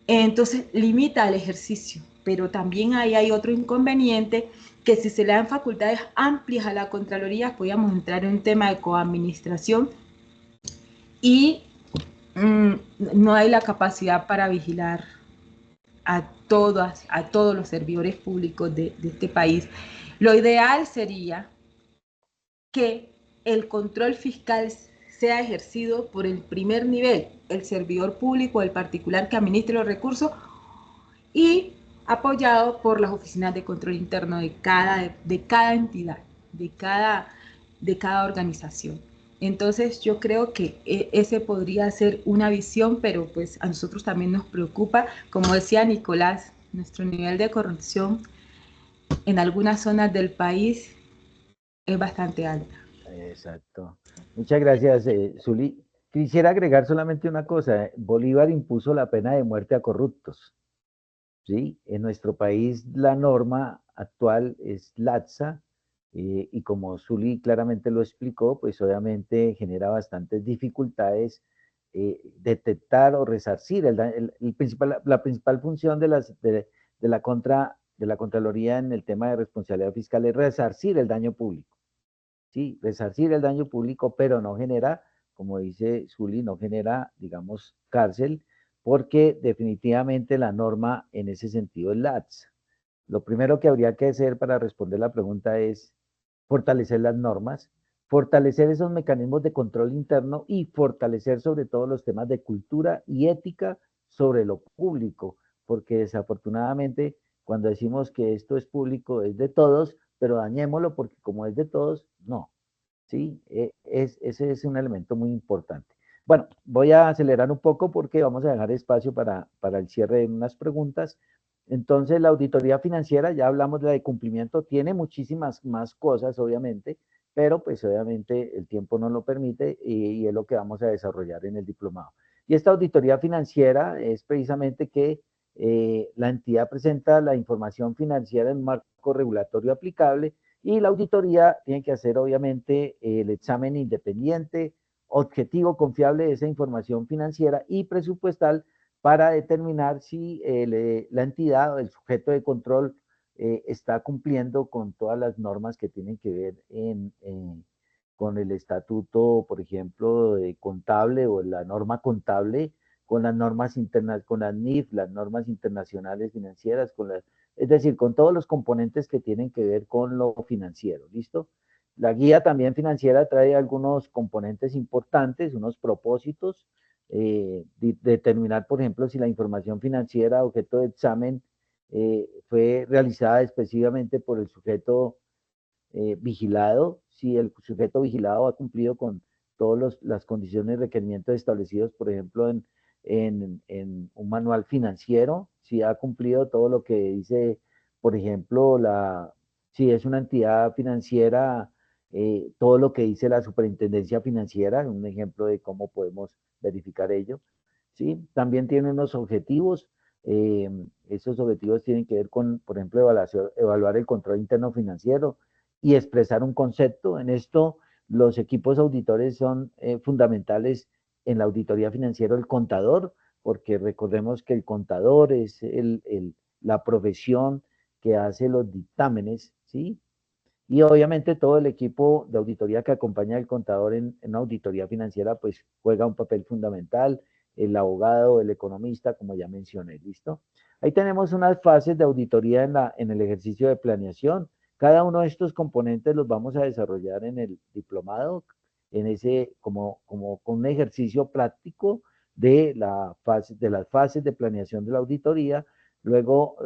Entonces limita el ejercicio, pero también ahí hay otro inconveniente, que si se le dan facultades amplias a la Contraloría, podríamos entrar en un tema de coadministración y no hay la capacidad para vigilar a todos los servidores públicos de este país. Lo ideal sería que el control fiscal sea ejercido por el primer nivel, el servidor público, el particular que administre los recursos, y apoyado por las oficinas de control interno de cada entidad, de cada organización. Entonces yo creo que ese podría ser una visión, pero pues a nosotros también nos preocupa, como decía Nicolás, nuestro nivel de corrupción en algunas zonas del país es bastante alta. Exacto. Muchas gracias, Zuli. Quisiera agregar solamente una cosa. Bolívar impuso la pena de muerte a corruptos. ¿Sí? En nuestro país la norma actual es laxa y como Zuli claramente lo explicó, pues obviamente genera bastantes dificultades detectar o resarcir la principal función de la Contraloría en el tema de responsabilidad fiscal es resarcir el daño público. Sí, resarcir el daño público, pero no genera, como dice Zuli, no genera, digamos, cárcel, porque definitivamente la norma en ese sentido es laxa. Lo primero que habría que hacer para responder la pregunta es fortalecer las normas, fortalecer esos mecanismos de control interno y fortalecer sobre todo los temas de cultura y ética sobre lo público, porque desafortunadamente cuando decimos que esto es público es de todos, pero dañémoslo porque como es de todos, no. ¿Sí? Ese es un elemento muy importante. Bueno, voy a acelerar un poco porque vamos a dejar espacio para el cierre de unas preguntas. Entonces, la auditoría financiera, ya hablamos de cumplimiento, tiene muchísimas más cosas, obviamente, pero pues obviamente el tiempo no lo permite y es lo que vamos a desarrollar en el diplomado. Y esta auditoría financiera es precisamente que la entidad presenta la información financiera en un marco regulatorio aplicable y la auditoría tiene que hacer obviamente el examen independiente, objetivo, confiable de esa información financiera y presupuestal para determinar si la entidad o el sujeto de control está cumpliendo con todas las normas que tienen que ver con el estatuto, por ejemplo, contable o la norma contable, con las normas internas, con las NIF, las normas internacionales financieras, es decir, con todos los componentes que tienen que ver con lo financiero, ¿listo? La guía también financiera trae algunos componentes importantes, unos propósitos, determinar, por ejemplo, si la información financiera objeto de examen fue realizada específicamente por el sujeto vigilado, si el sujeto vigilado ha cumplido con todas las condiciones y requerimientos establecidos, por ejemplo, en un manual financiero, si ha cumplido todo lo que dice, por ejemplo, si es una entidad financiera, todo lo que dice la superintendencia financiera, un ejemplo de cómo podemos verificar ello. ¿Sí? También tiene unos objetivos, esos objetivos tienen que ver con, por ejemplo, evaluar el control interno financiero y expresar un concepto. En esto, los equipos auditores son fundamentales en la auditoría financiera, el contador, porque recordemos que el contador es la profesión que hace los dictámenes, ¿sí? Y obviamente todo el equipo de auditoría que acompaña al contador en una auditoría financiera, pues juega un papel fundamental, el abogado, el economista, como ya mencioné, ¿listo? Ahí tenemos unas fases de auditoría en el ejercicio de planeación. Cada uno de estos componentes los vamos a desarrollar en el diplomado, como con un ejercicio práctico de las fases de planeación de la auditoría, luego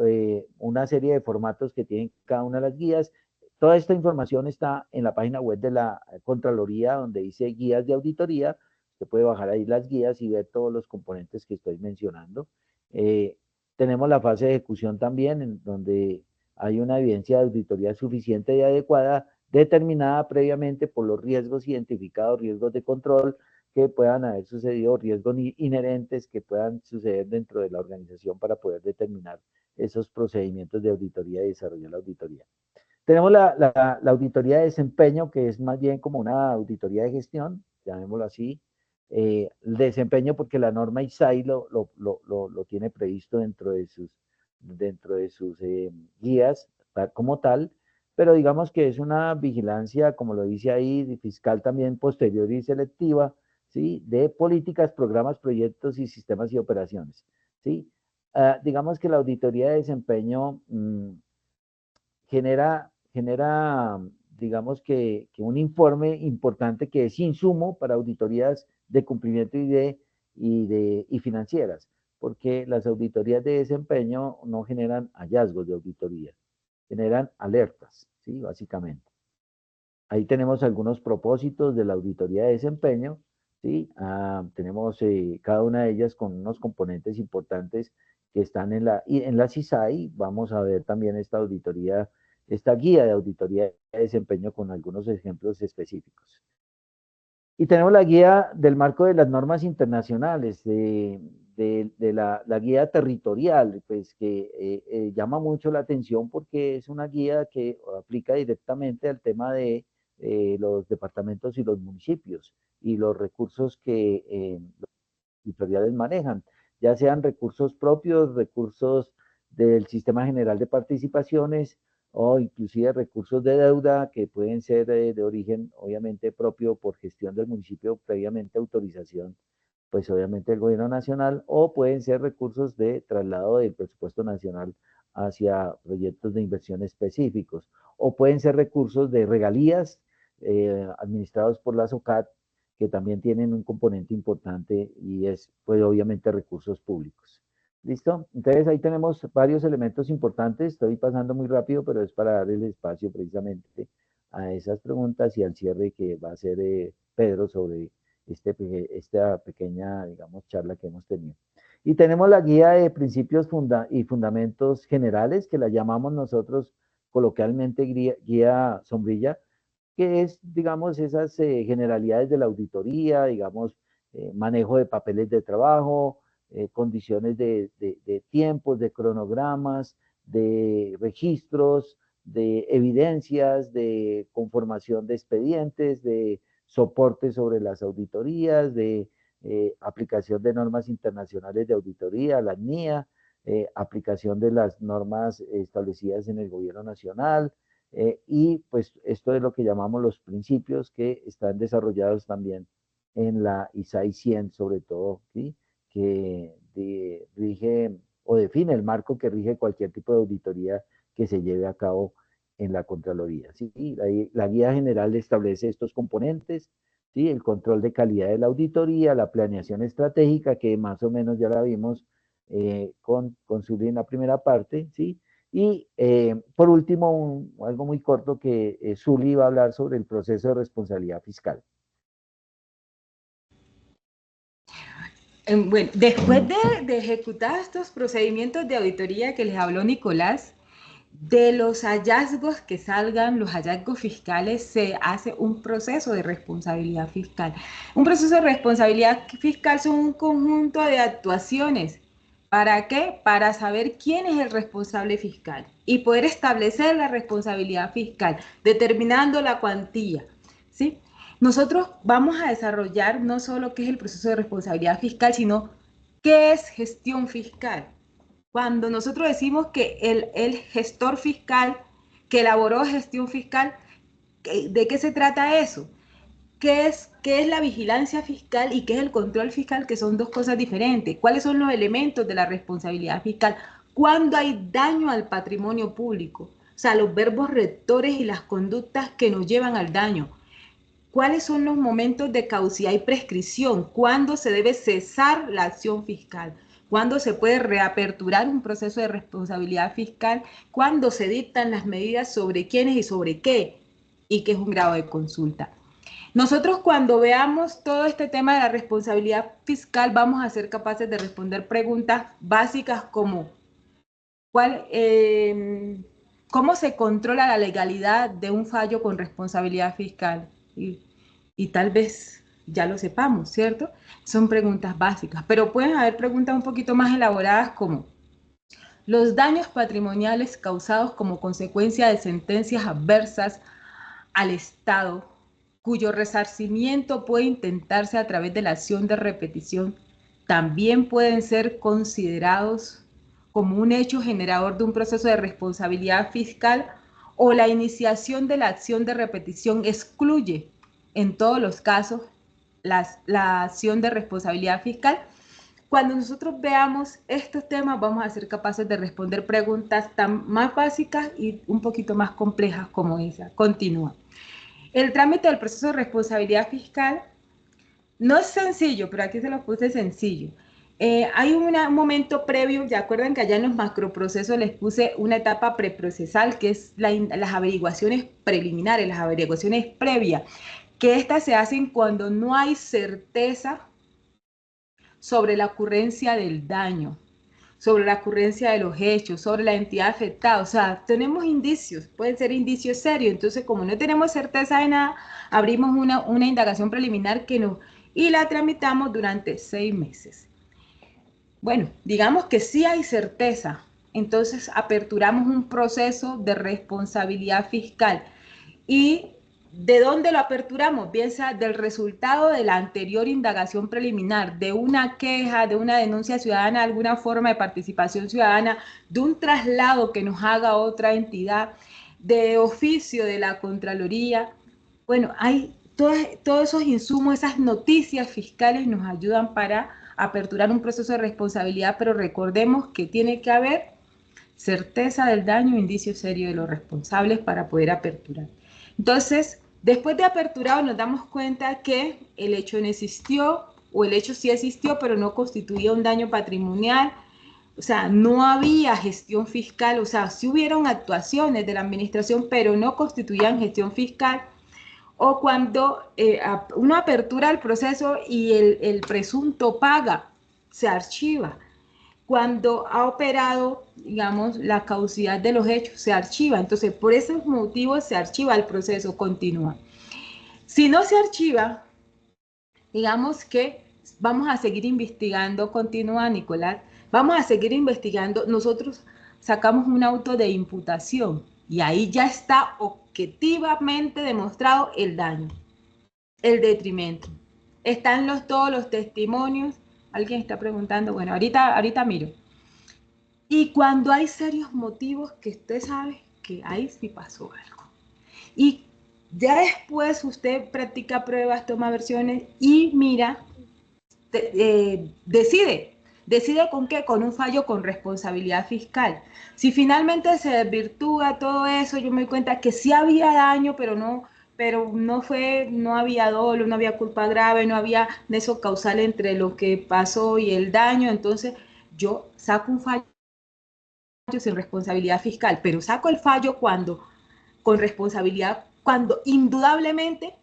una serie de formatos que tienen cada una de las guías. Toda esta información está en la página web de la Contraloría, donde dice guías de auditoría. Usted puede bajar ahí las guías y ver todos los componentes que estoy mencionando. Tenemos la fase de ejecución también, en donde hay una evidencia de auditoría suficiente y adecuada, determinada previamente por los riesgos identificados, riesgos de control que puedan haber sucedido, riesgos inherentes que puedan suceder dentro de la organización para poder determinar esos procedimientos de auditoría y desarrollar la auditoría. Tenemos la auditoría de desempeño, que es más bien como una auditoría de gestión, llamémoslo así. El desempeño porque la norma ISAI lo tiene previsto dentro de sus guías como tal, pero digamos que es una vigilancia, como lo dice ahí, fiscal también posterior y selectiva, ¿sí? De políticas, programas, proyectos y sistemas y operaciones, ¿sí? Digamos que la auditoría de desempeño genera, digamos que un informe importante que es insumo para auditorías de cumplimiento y financieras, porque las auditorías de desempeño no generan hallazgos de auditoría, generan alertas, ¿sí? Básicamente. Ahí tenemos algunos propósitos de la auditoría de desempeño, ¿sí? Tenemos cada una de ellas con unos componentes importantes que están en la CISAI. Vamos a ver también esta guía de auditoría de desempeño con algunos ejemplos específicos. Y tenemos la guía del marco de las normas internacionales, la guía territorial, pues que llama mucho la atención porque es una guía que aplica directamente al tema de los departamentos y los municipios y los recursos que los territoriales manejan, ya sean recursos propios, recursos del Sistema General de Participaciones o inclusive recursos de deuda que pueden ser de origen obviamente propio por gestión del municipio, previamente autorización, pues obviamente del gobierno nacional, o pueden ser recursos de traslado del presupuesto nacional hacia proyectos de inversión específicos, o pueden ser recursos de regalías administrados por la SOCAT, que también tienen un componente importante y es, pues obviamente, recursos públicos. ¿Listo? Entonces ahí tenemos varios elementos importantes, estoy pasando muy rápido, pero es para dar el espacio precisamente a esas preguntas y al cierre que va a hacer Pedro sobre esta pequeña, digamos, charla que hemos tenido. Y tenemos la guía de principios y fundamentos generales, que la llamamos nosotros coloquialmente guía sombrilla, que es, digamos, esas generalidades de la auditoría, digamos, manejo de papeles de trabajo, condiciones de tiempos, de cronogramas, de registros, de evidencias, de conformación de expedientes, de soporte sobre las auditorías, de aplicación de normas internacionales de auditoría, la NIA, aplicación de las normas establecidas en el gobierno nacional, y pues esto es lo que llamamos los principios que están desarrollados también en la ISAI 100 sobre todo, ¿sí? Que rige o define el marco que rige cualquier tipo de auditoría que se lleve a cabo en la Contraloría, ¿sí? La guía general establece estos componentes, ¿sí? El control de calidad de la auditoría, la planeación estratégica, que más o menos ya la vimos con Zuli en la primera parte, ¿sí? Y por último, algo muy corto que Zuli va a hablar sobre el proceso de responsabilidad fiscal. Bueno, después de ejecutar estos procedimientos de auditoría que les habló Nicolás, de los hallazgos que salgan, los hallazgos fiscales, se hace un proceso de responsabilidad fiscal. Un proceso de responsabilidad fiscal son un conjunto de actuaciones. ¿Para qué? Para saber quién es el responsable fiscal y poder establecer la responsabilidad fiscal, determinando la cuantía, ¿sí? Nosotros vamos a desarrollar no solo qué es el proceso de responsabilidad fiscal, sino qué es gestión fiscal. Cuando nosotros decimos que el gestor fiscal que elaboró gestión fiscal, ¿de qué se trata eso? ¿Qué es la vigilancia fiscal y qué es el control fiscal? Que son dos cosas diferentes. ¿Cuáles son los elementos de la responsabilidad fiscal? ¿Cuándo hay daño al patrimonio público? O sea, los verbos rectores y las conductas que nos llevan al daño. ¿Cuáles son los momentos de caducidad y prescripción? ¿Cuándo se debe cesar la acción fiscal? ¿Cuándo se puede reaperturar un proceso de responsabilidad fiscal? ¿Cuándo se dictan las medidas sobre quiénes y sobre qué? ¿Y qué es un grado de consulta? Nosotros cuando veamos todo este tema de la responsabilidad fiscal vamos a ser capaces de responder preguntas básicas como ¿Cómo se controla la legalidad de un fallo con responsabilidad fiscal? Y tal vez ya lo sepamos, ¿cierto? Son preguntas básicas, pero pueden haber preguntas un poquito más elaboradas como los daños patrimoniales causados como consecuencia de sentencias adversas al Estado, cuyo resarcimiento puede intentarse a través de la acción de repetición, también pueden ser considerados como un hecho generador de un proceso de responsabilidad fiscal, o la iniciación de la acción de repetición excluye en todos los casos la acción de responsabilidad fiscal. Cuando nosotros veamos estos temas, vamos a ser capaces de responder preguntas tan más básicas y un poquito más complejas como esa. Continúa. El trámite del proceso de responsabilidad fiscal no es sencillo, pero aquí se lo puse sencillo. Hay un momento previo, ¿ya acuerdan que allá en los macroprocesos les puse una etapa preprocesal, que es las averiguaciones preliminares, las averiguaciones previas, que estas se hacen cuando no hay certeza sobre la ocurrencia del daño, sobre la ocurrencia de los hechos, sobre la entidad afectada? O sea, tenemos indicios, pueden ser indicios serios. Entonces, como no tenemos certeza de nada, abrimos una indagación preliminar y la tramitamos durante 6 meses. Bueno, digamos que sí hay certeza, entonces aperturamos un proceso de responsabilidad fiscal. ¿Y de dónde lo aperturamos? Bien sea del resultado de la anterior indagación preliminar, de una queja, de una denuncia ciudadana, alguna forma de participación ciudadana, de un traslado que nos haga otra entidad, de oficio de la Contraloría. Bueno, hay todos esos insumos, esas noticias fiscales nos ayudan para aperturar un proceso de responsabilidad, pero recordemos que tiene que haber certeza del daño, indicio serio de los responsables para poder aperturar. Entonces, después de aperturado nos damos cuenta que el hecho no existió, o el hecho sí existió, pero no constituía un daño patrimonial. O sea, no había gestión fiscal, o sea, sí hubieron actuaciones de la administración, pero no constituían gestión fiscal. O cuando uno apertura el proceso y el presunto paga, se archiva. Cuando ha operado, digamos, la caducidad de los hechos, se archiva. Entonces, por esos motivos se archiva el proceso, continúa. Si no se archiva, digamos que vamos a seguir investigando, continúa Nicolás, vamos a seguir investigando. Nosotros sacamos un auto de imputación y ahí ya está objetivamente demostrado el daño, el detrimento. Están todos los testimonios. Alguien está preguntando, bueno, ahorita miro. Y cuando hay serios motivos que usted sabe que ahí sí pasó algo. Y ya después usted practica pruebas, toma versiones y mira, decide con qué, con un fallo con responsabilidad fiscal. Si finalmente se desvirtúa todo eso, yo me doy cuenta que sí había daño, pero no había dolo, no había culpa grave, no había nexo causal entre lo que pasó y el daño. Entonces yo saco un fallo sin responsabilidad fiscal, pero saco el fallo con responsabilidad, cuando indudablemente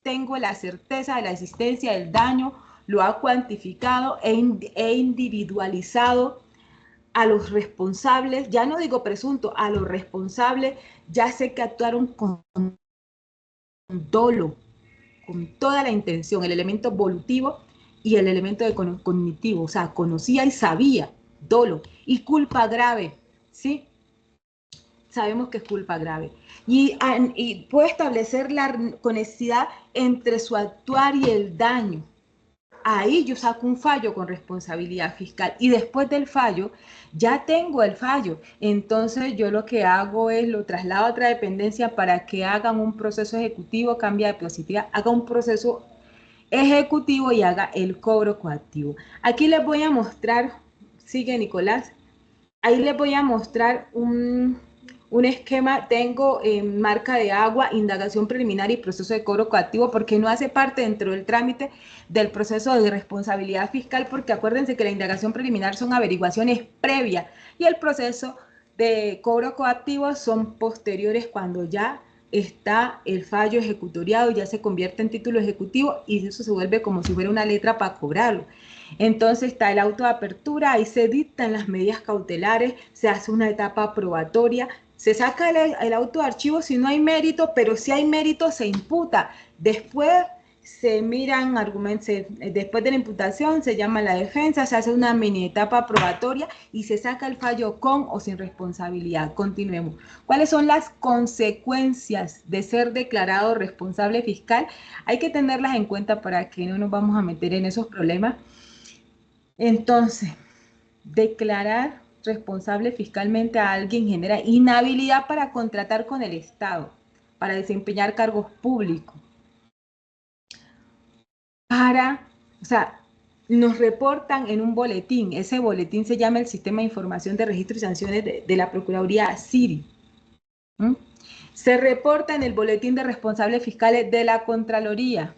tengo la certeza de la existencia del daño, lo ha cuantificado e individualizado a los responsables, ya no digo presunto, a los responsables, ya sé que actuaron con dolo, con toda la intención, el elemento volutivo y el elemento de cognitivo, o sea, conocía y sabía, dolo, y culpa grave, ¿sí? Sabemos que es culpa grave. Y puede establecer la conexidad entre su actuar y el daño. Ahí yo saco un fallo con responsabilidad fiscal y después del fallo, ya tengo el fallo. Entonces yo lo que hago es lo traslado a otra dependencia para que hagan un proceso ejecutivo, cambia de positividad, haga un proceso ejecutivo y haga el cobro coactivo. Aquí les voy a mostrar, sigue Nicolás, ahí les voy a mostrar un esquema. Tengo marca de agua, indagación preliminar y proceso de cobro coactivo, porque no hace parte dentro del trámite del proceso de responsabilidad fiscal, porque acuérdense que la indagación preliminar son averiguaciones previas y el proceso de cobro coactivo son posteriores, cuando ya está el fallo ejecutoriado, ya se convierte en título ejecutivo y eso se vuelve como si fuera una letra para cobrarlo. Entonces está el auto de apertura, ahí se dictan las medidas cautelares, se hace una etapa probatoria, se saca el auto de archivo si no hay mérito, pero si hay mérito se imputa. Después se miran argumentos, después de la imputación se llama la defensa, se hace una mini etapa probatoria y se saca el fallo con o sin responsabilidad. Continuemos. ¿Cuáles son las consecuencias de ser declarado responsable fiscal? Hay que tenerlas en cuenta para que no nos vamos a meter en esos problemas. Entonces, declarar responsable fiscalmente a alguien genera inhabilidad para contratar con el Estado, para desempeñar cargos públicos. O sea, nos reportan en un boletín, ese boletín se llama el Sistema de Información de Registro y Sanciones de la Procuraduría SIRI. Se reporta en el boletín de responsables fiscales de la Contraloría.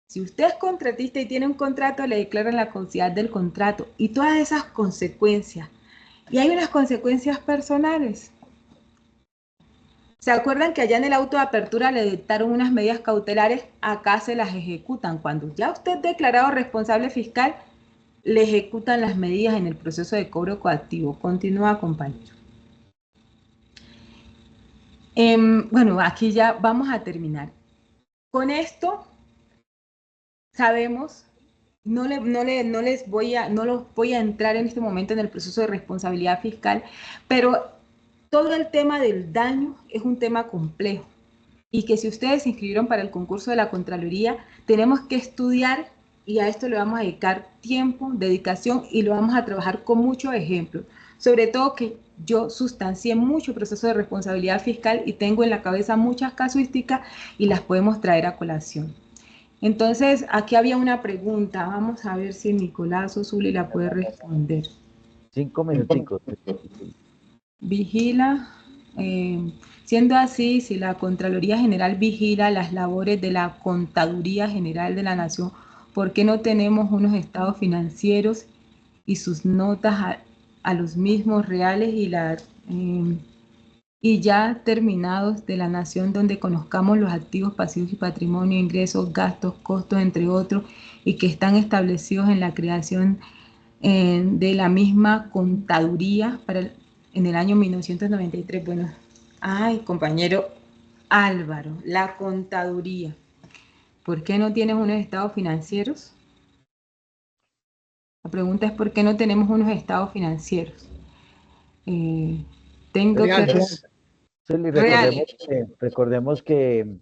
Si usted es contratista y tiene un contrato, le declaran la caducidad del contrato y todas esas consecuencias. Y hay unas consecuencias personales. ¿Se acuerdan que allá en el auto de apertura le dictaron unas medidas cautelares? Acá se las ejecutan. Cuando ya usted es declarado responsable fiscal, le ejecutan las medidas en el proceso de cobro coactivo. Continúa, compañero. Bueno, aquí ya vamos a terminar. Con esto sabemos, no los voy a entrar en este momento en el proceso de responsabilidad fiscal, pero todo el tema del daño es un tema complejo y que si ustedes se inscribieron para el concurso de la Contraloría, tenemos que estudiar y a esto le vamos a dedicar tiempo, dedicación y lo vamos a trabajar con muchos ejemplos. Sobre todo que yo sustancié mucho proceso de responsabilidad fiscal y tengo en la cabeza muchas casuísticas y las podemos traer a colación. Entonces, aquí había una pregunta. Vamos a ver si Nicolás Osuli la puede responder. 5 minuticos. Vigila, siendo así, si la Contraloría General vigila las labores de la Contaduría General de la Nación, ¿por qué no tenemos unos estados financieros y sus notas a los mismos reales y ya terminados de la Nación, donde conozcamos los activos, pasivos y patrimonio, ingresos, gastos, costos, entre otros, y que están establecidos en la creación de la misma Contaduría en el año 1993? Bueno, ay, compañero Álvaro, la Contaduría. ¿Por qué no tienes unos estados financieros? La pregunta es ¿por qué no tenemos unos estados financieros? Tengo Reales. Recordemos que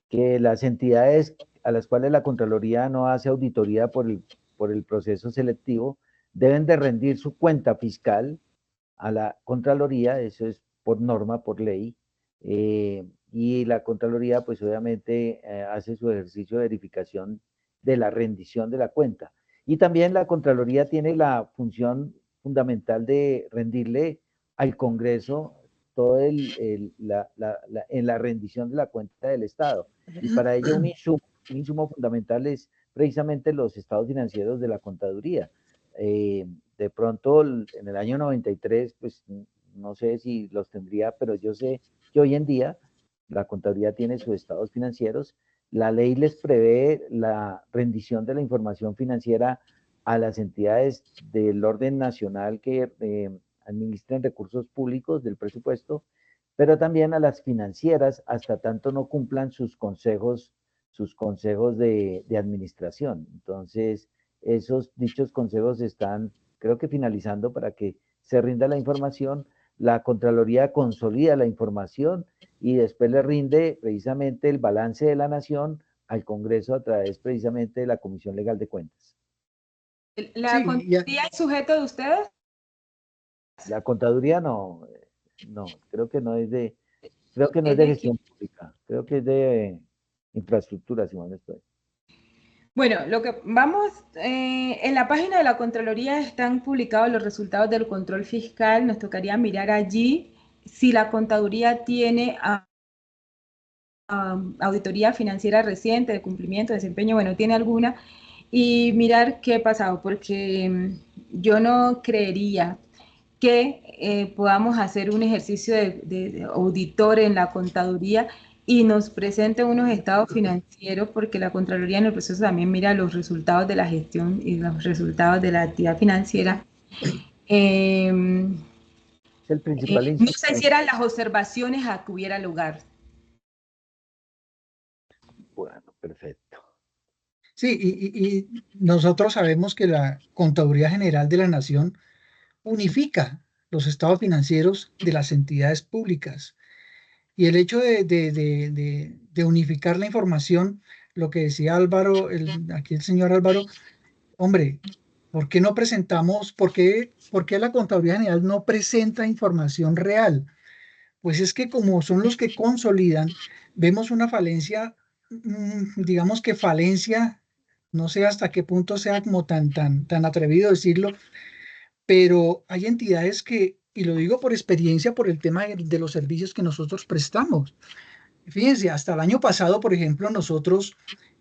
las entidades a las cuales la Contraloría no hace auditoría por el proceso selectivo deben de rendir su cuenta fiscal a la Contraloría, eso es por norma, por ley, y la Contraloría pues obviamente hace su ejercicio de verificación de la rendición de la cuenta. Y también la Contraloría tiene la función fundamental de rendirle al Congreso todo en la rendición de la cuenta del Estado. Y para ello un insumo fundamental es precisamente los estados financieros de la Contaduría. De pronto en el año 93, pues no sé si los tendría, pero yo sé que hoy en día la Contaduría tiene sus estados financieros. La ley les prevé la rendición de la información financiera a las entidades del orden nacional que administren recursos públicos del presupuesto, pero también a las financieras hasta tanto no cumplan sus consejos de administración. Entonces, esos dichos consejos están, creo que finalizando para que se rinda la información. La Contraloría consolida la información y después le rinde precisamente el balance de la Nación al Congreso a través precisamente de la Comisión Legal de Cuentas. ¿La Contraloría es sujeto de ustedes? La Contaduría no, creo que no es de gestión pública, creo que es de infraestructura, si mal no estoy. Bueno, en la página de la Contraloría están publicados los resultados del control fiscal. Nos tocaría mirar allí si la Contaduría tiene auditoría financiera reciente de cumplimiento, desempeño, bueno, tiene alguna, y mirar qué ha pasado, porque yo no creería que podamos hacer un ejercicio de auditor en la Contaduría y nos presenten unos estados financieros, porque la Contraloría en el proceso también mira los resultados de la gestión y los resultados de la actividad financiera. Eh, Es el principal no sé si instrumento. eran las observaciones a que hubiera lugar. Bueno, perfecto. Sí, y nosotros sabemos que la Contaduría General de la Nación unifica los estados financieros de las entidades públicas. Y el hecho de unificar la información, lo que decía Álvaro, aquí el señor Álvaro, hombre, ¿por qué no presentamos, por qué la Contaduría General no presenta información real? Pues es que como son los que consolidan, vemos una falencia, digamos que falencia, no sé hasta qué punto sea como tan atrevido decirlo, pero hay entidades que, y lo digo por experiencia, por el tema de los servicios que nosotros prestamos. Fíjense, hasta el año pasado, por ejemplo, nosotros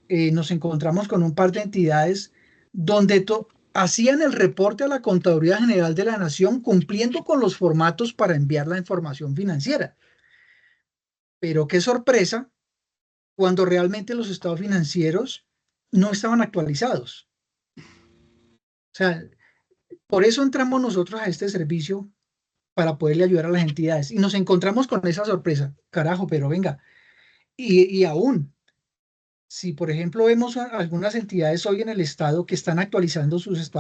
nos encontramos con un par de entidades donde hacían el reporte a la Contaduría General de la Nación cumpliendo con los formatos para enviar la información financiera. Pero qué sorpresa cuando realmente los estados financieros no estaban actualizados. O sea, por eso entramos nosotros a este servicio para poderle ayudar a las entidades y nos encontramos con esa sorpresa. Carajo, pero venga. Y aún, si por ejemplo vemos algunas entidades hoy en el estado que están actualizando sus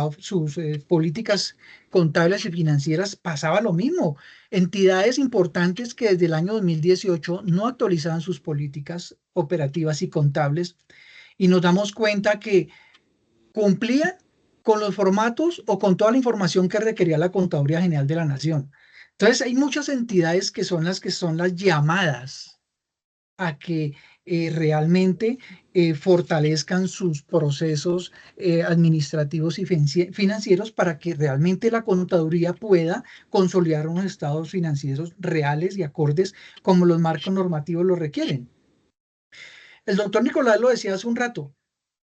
políticas contables y financieras, pasaba lo mismo. Entidades importantes que desde el año 2018 no actualizaban sus políticas operativas y contables y nos damos cuenta que cumplían con los formatos o con toda la información que requería la Contaduría General de la Nación. Entonces, hay muchas entidades que son las llamadas a que realmente fortalezcan sus procesos administrativos y financieros para que realmente la contaduría pueda consolidar unos estados financieros reales y acordes como los marcos normativos lo requieren. El doctor Nicolás lo decía hace un rato,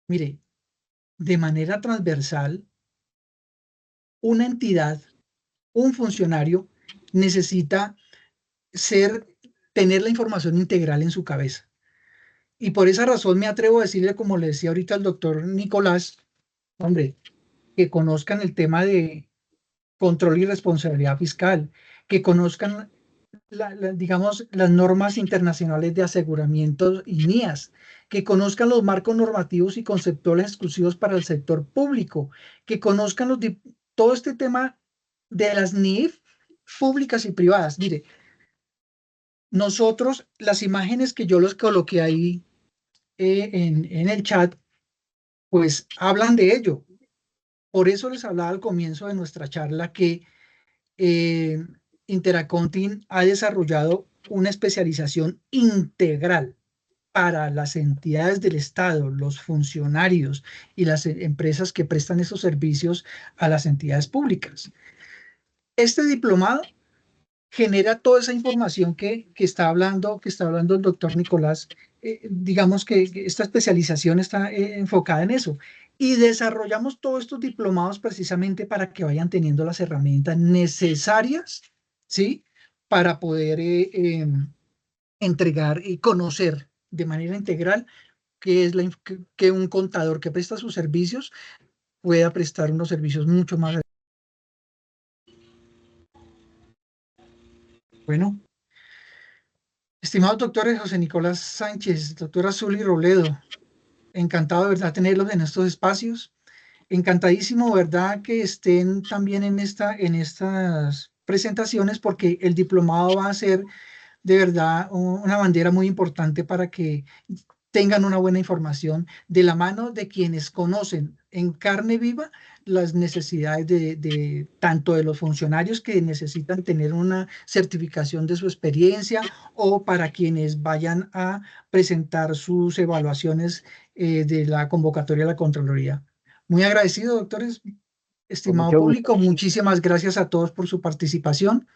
mire, de manera transversal, una entidad, un funcionario necesita tener la información integral en su cabeza. Y por esa razón me atrevo a decirle, como le decía ahorita al doctor Nicolás, hombre, que conozcan el tema de control y responsabilidad fiscal, que conozcan, digamos, las normas internacionales de aseguramiento y NIAS, que conozcan los marcos normativos y conceptuales exclusivos para el sector público, que conozcan todo este tema de las NIF públicas y privadas. Mire, nosotros, las imágenes que yo los coloqué ahí en el chat, pues hablan de ello. Por eso les hablaba al comienzo de nuestra charla que eh, Interacontin ha desarrollado una especialización integral para las entidades del Estado, los funcionarios y las empresas que prestan esos servicios a las entidades públicas. Este diplomado genera toda esa información que está hablando el doctor Nicolás. Digamos que esta especialización está enfocada en eso. Y desarrollamos todos estos diplomados precisamente para que vayan teniendo las herramientas necesarias, ¿sí? Para poder entregar y conocer de manera integral qué es que un contador que presta sus servicios pueda prestar unos servicios mucho más. Bueno, estimados doctores José Nicolás Sánchez, doctora Zuli Robledo, encantado de verdad tenerlos en estos espacios. Encantadísimo, ¿verdad? Que estén también en estas presentaciones porque el diplomado va a ser de verdad una bandera muy importante para que tengan una buena información de la mano de quienes conocen en carne viva las necesidades tanto de los funcionarios que necesitan tener una certificación de su experiencia o para quienes vayan a presentar sus evaluaciones de la convocatoria de la Contraloría. Muy agradecido, doctores, Con estimado mucho gusto. público. Muchísimas gracias a todos por su participación.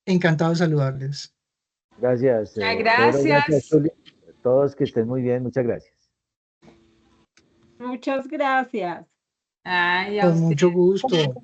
Encantado de saludarles. Gracias, Pedro. Gracias, Gracias. Juli. Todos que estén muy bien. Muchas gracias. Muchas gracias. Ay, a Con mucho usted. gusto.